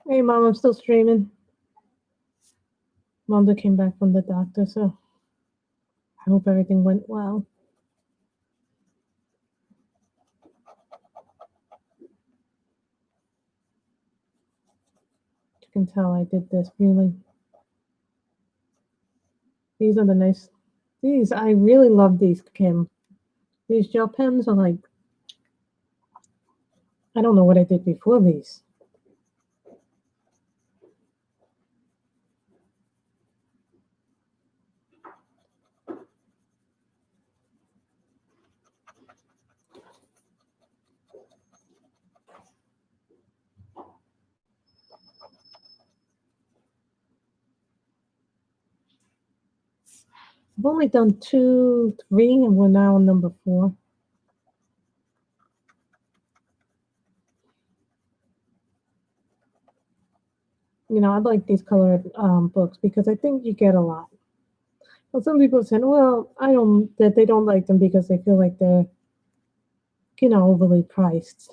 Hey, Mom, I'm still streaming. Mom came back from the doctor, so I hope everything went well. You can tell I did this really. These are the nice These, I really love these, Kim. These gel pens are like, I don't know what I did before these. I've only done 2, 3, and we're now on number 4. You know, I like these colored books because I think you get a lot. Well, some people said, well, that they don't like them because they feel like they're, you know, overly priced.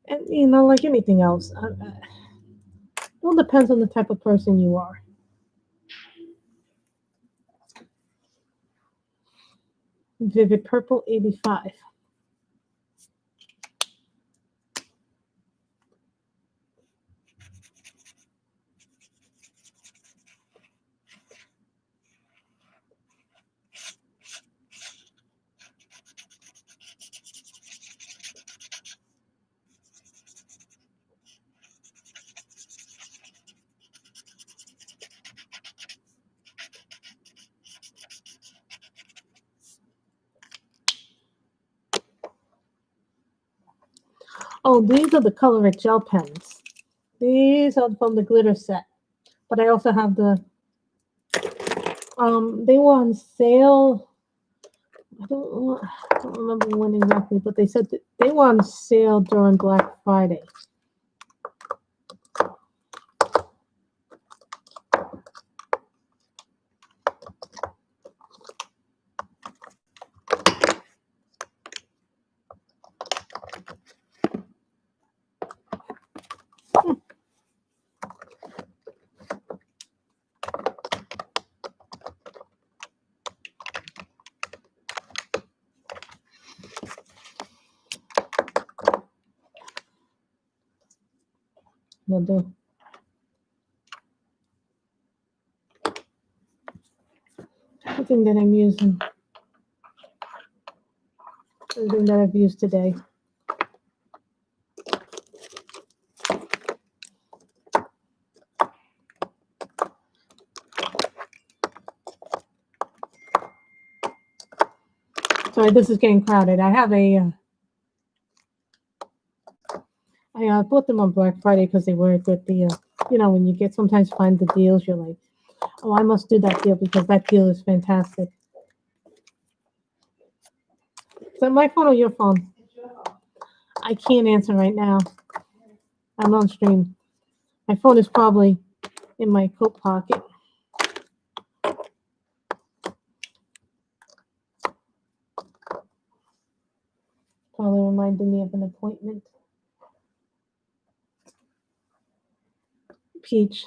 And, you know, like anything else, it all depends on the type of person you are. Vivid Purple 85. Oh, these are the Color gel pens. These are from the glitter set. But I also have the, they were on sale. I don't remember when exactly, but they said that they were on sale during Black Friday. Will do. Everything that I'm using. Everything that I've used today. Sorry, this is getting crowded. I have a, I bought them on Black Friday because they were a good deal. You know, when you sometimes find the deals, you're like, oh, I must do that deal because that deal is fantastic. Is that my phone or your phone? I can't answer right now. I'm on stream. My phone is probably in my coat pocket. Probably reminded me of an appointment. Peach.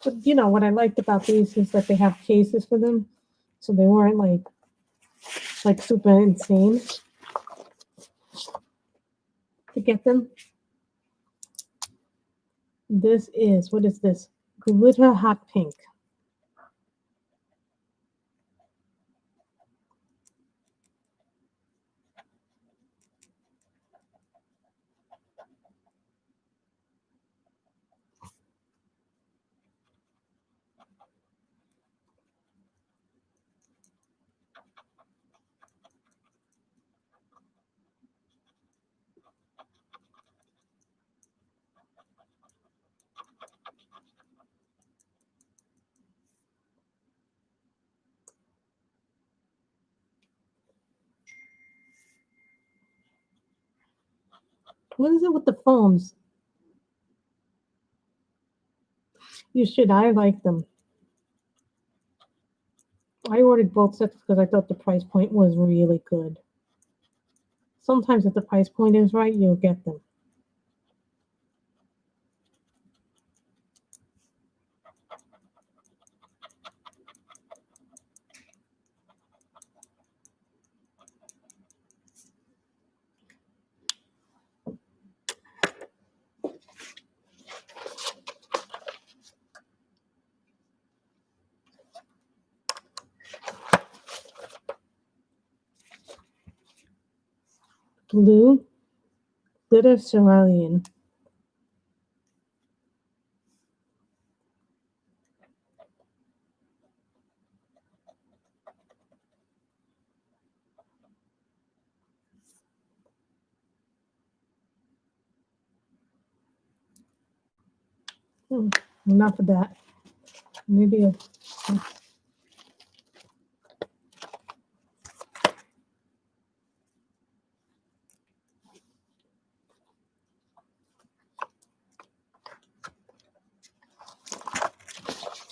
But you know what I liked about these is that they have cases for them, so they weren't like super insane to get them. This is, what is this? Glitter Hot Pink. What is it with the phones? You should. I like them. I ordered both sets because I thought the price point was really good. Sometimes if the price point is right, you'll get them. Blue glitter cerulean. Enough of that. Maybe a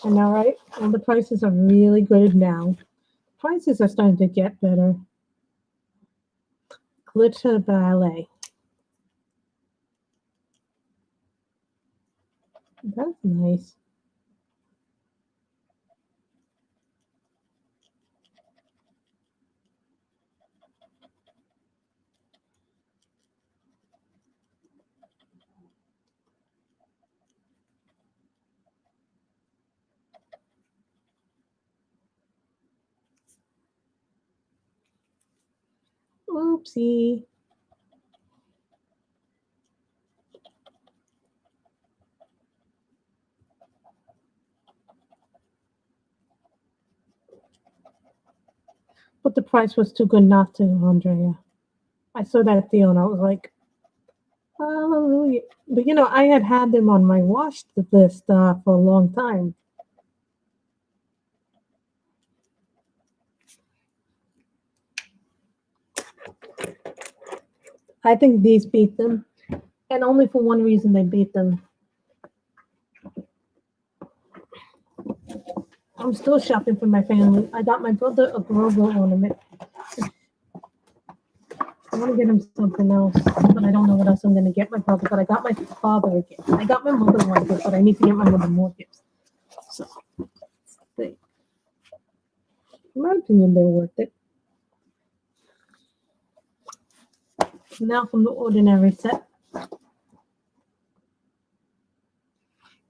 I know, right? And the prices are really good now. Prices are starting to get better. Glitter ballet. That's nice. Oopsie. But the price was too good not to, Andrea. I saw that deal and I was like, hallelujah. But I had them on my watch list for a long time. I think these beat them, and only for one reason they beat them. I'm still shopping for my family. I got my brother a Grover ornament. I want to get him something else, but I don't know what else I'm going to get my brother. But I got my father a gift. I got my mother one gift, but I need to get my mother more gifts. So, in my opinion, they're worth it. Now from the ordinary set,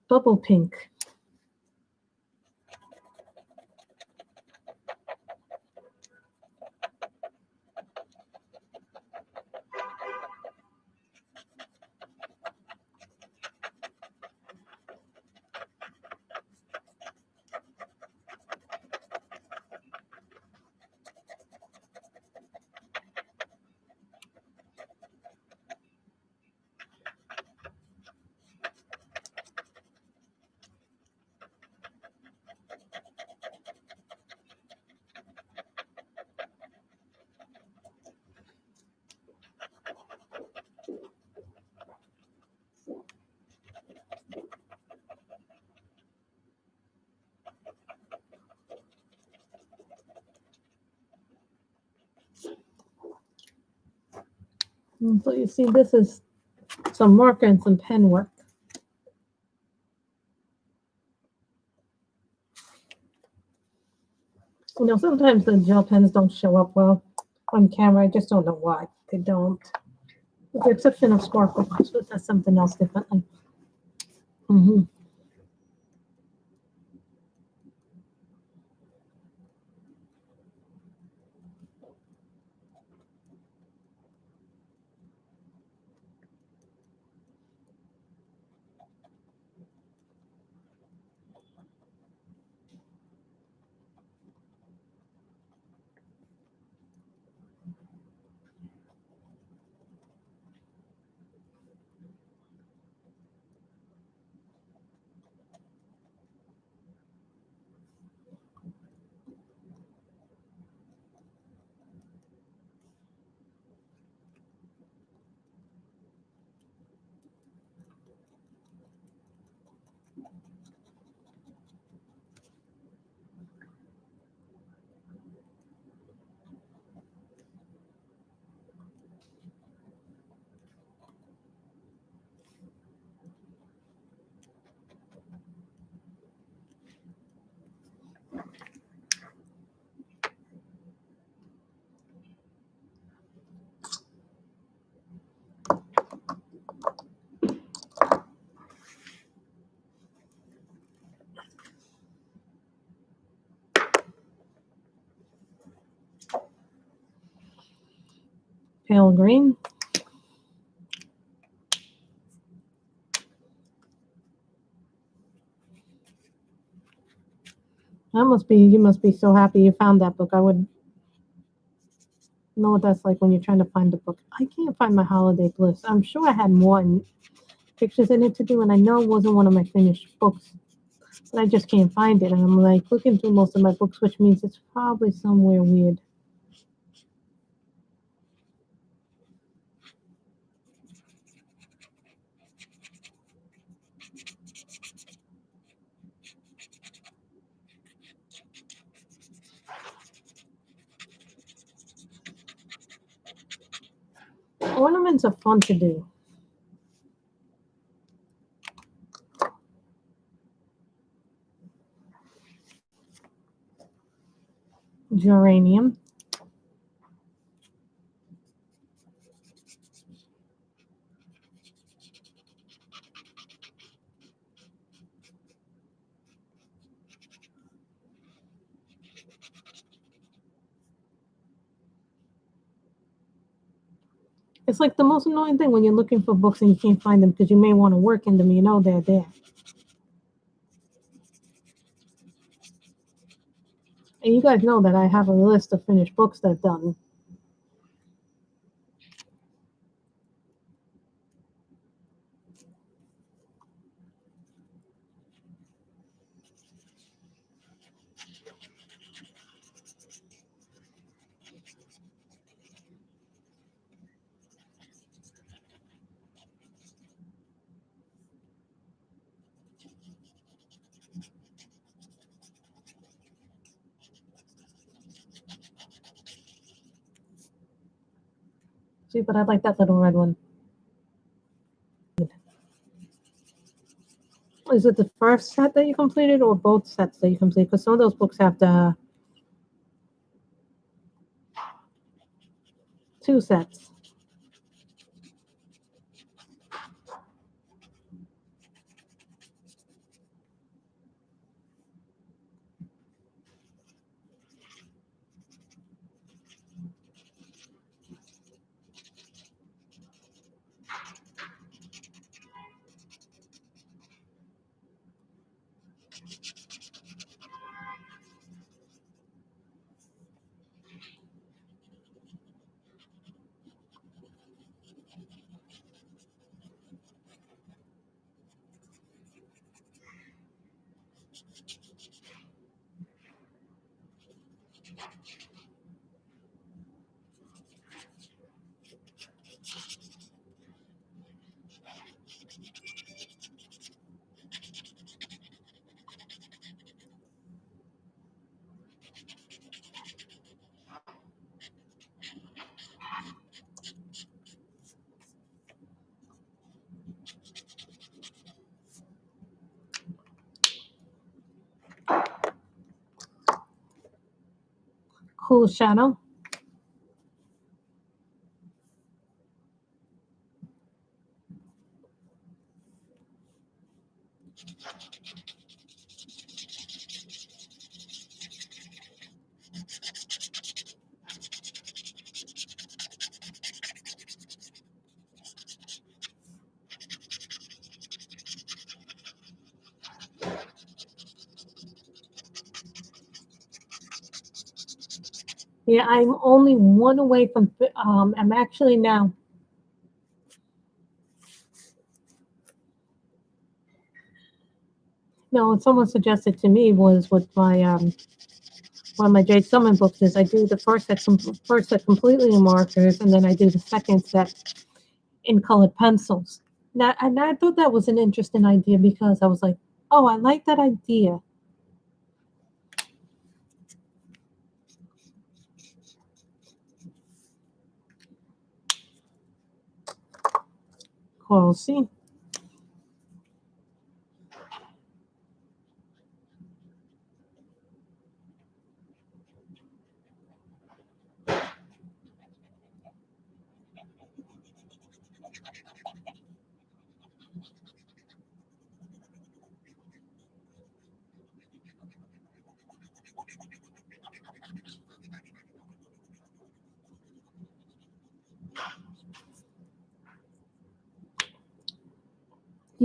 bubble pink. So you see, this is some marker and some pen work. Sometimes the gel pens don't show up well on camera. I just don't know why they don't. With the exception of Sparkle, which does something else differently. Mm-hmm. pale green. You must be so happy you found that book. I would know what that's like when you're trying to find a book. I can't find my Holiday Bliss. I'm sure I had more pictures in it to do, and I know it wasn't one of my finished books, but I just can't find it. And I'm like looking through most of my books, which means it's probably somewhere weird. Ornaments are fun to do. Geranium. It's like the most annoying thing when you're looking for books and you can't find them because you may want to work in them. You know they're there. And you guys know that I have a list of finished books that I've done. See, but I like that little red one. Is it the first set that you completed or both sets that you completed? Because some of those books have the 2 sets. Cool shadow. Yeah, I'm only one away from. I'm actually now. No, what someone suggested to me was with my one of my Jade Summon books is I do the first set completely in markers, and then I do the second set in colored pencils. Now, and I thought that was an interesting idea because I was like, oh, I like that idea. Coral Sea.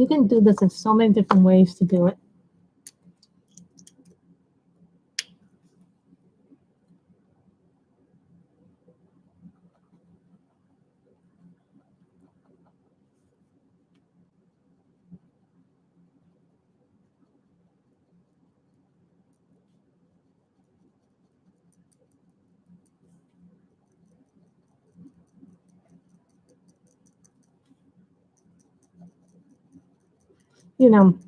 You can do this in so many different ways to do it. You know,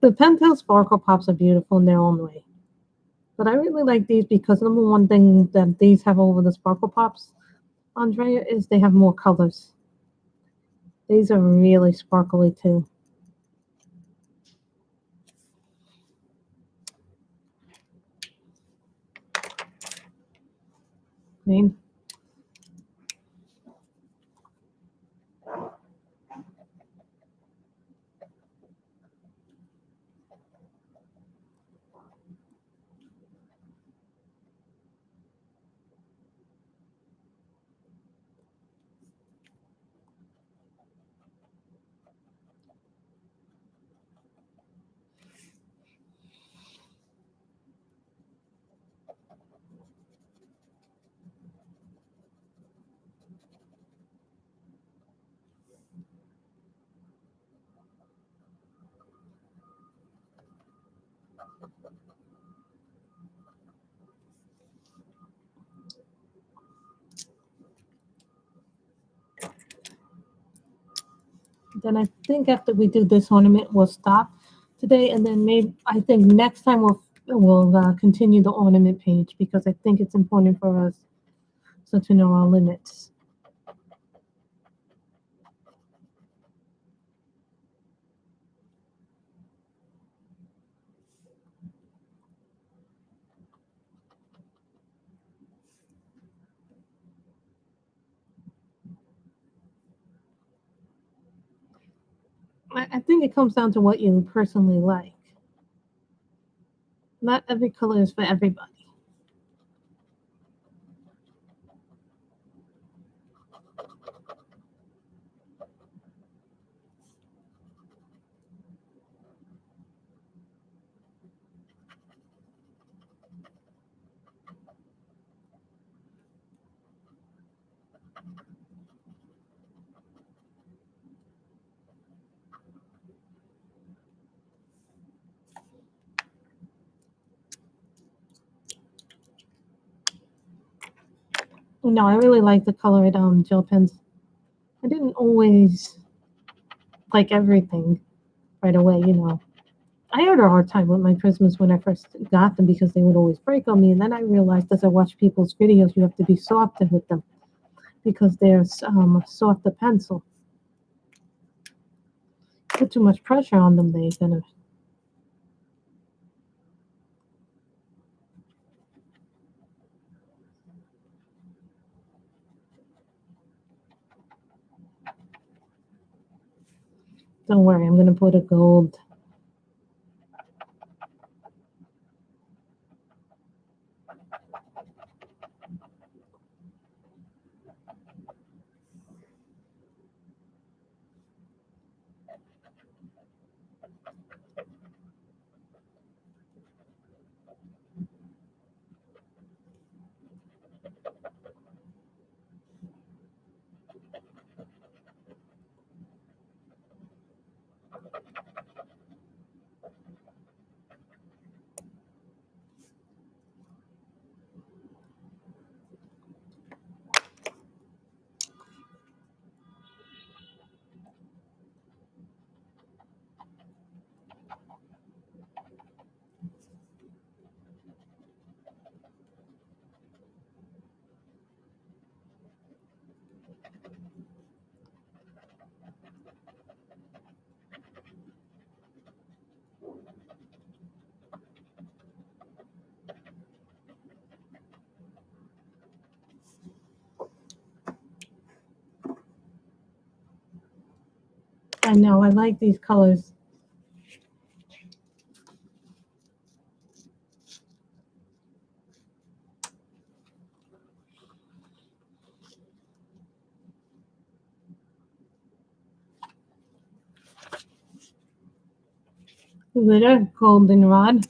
the Pentel Sparkle Pops are beautiful in their own way. But I really like these because number one thing that these have over the Sparkle Pops, Andrea, is they have more colors. These are really sparkly too. See? Then I think after we do this ornament, we'll stop today, and then maybe I think next time we'll continue the ornament page because I think it's important for us so to know our limits. I think it comes down to what you personally like. Not every color is for everybody. No, I really like the colored gel pens. I didn't always like everything right away, you know. I had a hard time with my Christmas when I first got them because they would always break on me. And then I realized as I watched people's videos, you have to be softer with them because they're softer pencil. Put too much pressure on them, they're gonna. Don't worry, I'm gonna put a gold. I know, I like these colors. glitter goldenrod.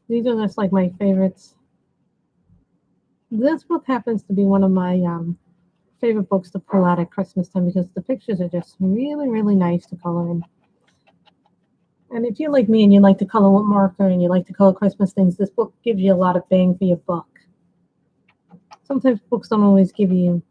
These are just like my favorites. This book happens to be one of my favorite books to pull out at Christmas time because the pictures are just really, really nice to color in. And if you're like me and you like to color with marker and you like to color Christmas things, this book gives you a lot of bang for your buck. Sometimes books don't always give you.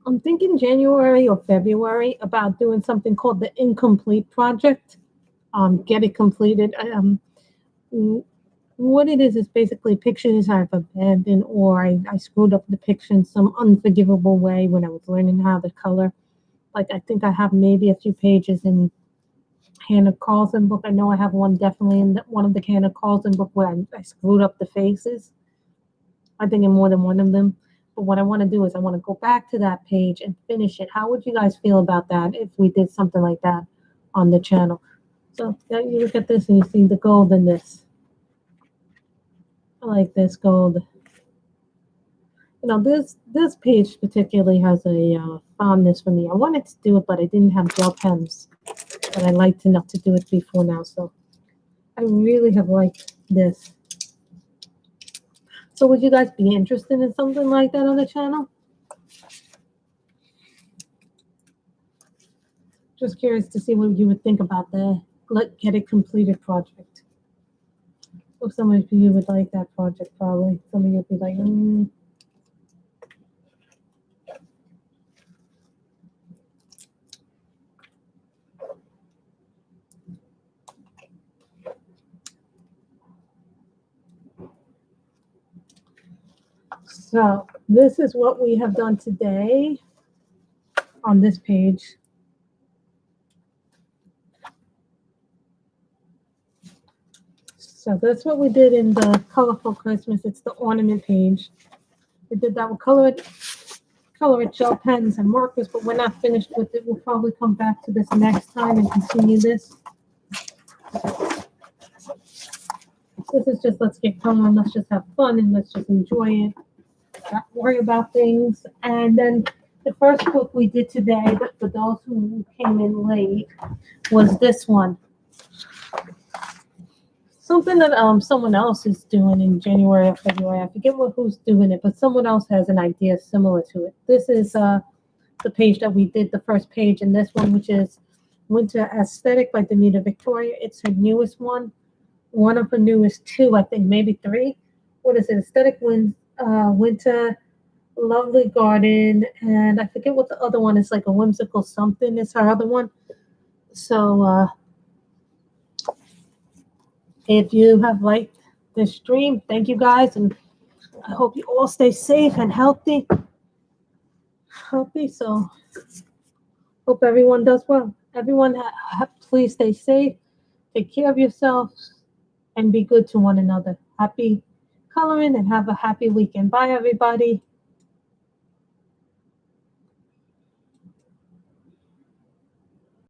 I'm thinking January or February about doing something called the Incomplete Project. Get it completed. What it is basically pictures I've abandoned or I screwed up the picture in some unforgivable way when I was learning how to color. Like I think I have maybe a few pages in Hannah Carlson book. I know I have one definitely in one of the Hannah Carlson book where I screwed up the faces. I think in more than one of them. But what I want to do is I want to go back to that page and finish it. How would you guys feel about that if we did something like that on the channel? So you look at this and you see the gold in this. I like this gold. You know, this page particularly has a fondness for me. I wanted to do it, but I didn't have gel pens. But I liked enough to do it before now. So I really have liked this. So would you guys be interested in something like that on the channel? Just curious to see what you would think about the Get It Completed project. Well, some of you would like that project probably. Some of you would be like, So this is what we have done today on this page. So that's what we did in the Colorful Christmas. It's the ornament page. We did that with color it gel pens and markers, but we're not finished with it. We'll probably come back to this next time and continue this. This is just let's get going, let's just have fun, and let's just enjoy it. Not worry about things. And then the first book we did today, but for those who came in late, was this one. Something that someone else is doing in January or February. I forget who's doing it, but someone else has an idea similar to it. This is the page that we did, the first page in this one, which is Winter Aesthetic by Damita Victoria. It's her newest one. One of her newest two, I think, maybe three. What is it? Aesthetic Winter, Lovely Garden, and I forget what the other one is, like a whimsical something is her other one. So if you have liked this stream, thank you guys, and I hope you all stay safe and healthy. So hope everyone does well. Everyone, please stay safe, take care of yourselves, and be good to one another. Happy coloring and have a happy weekend. Bye, everybody.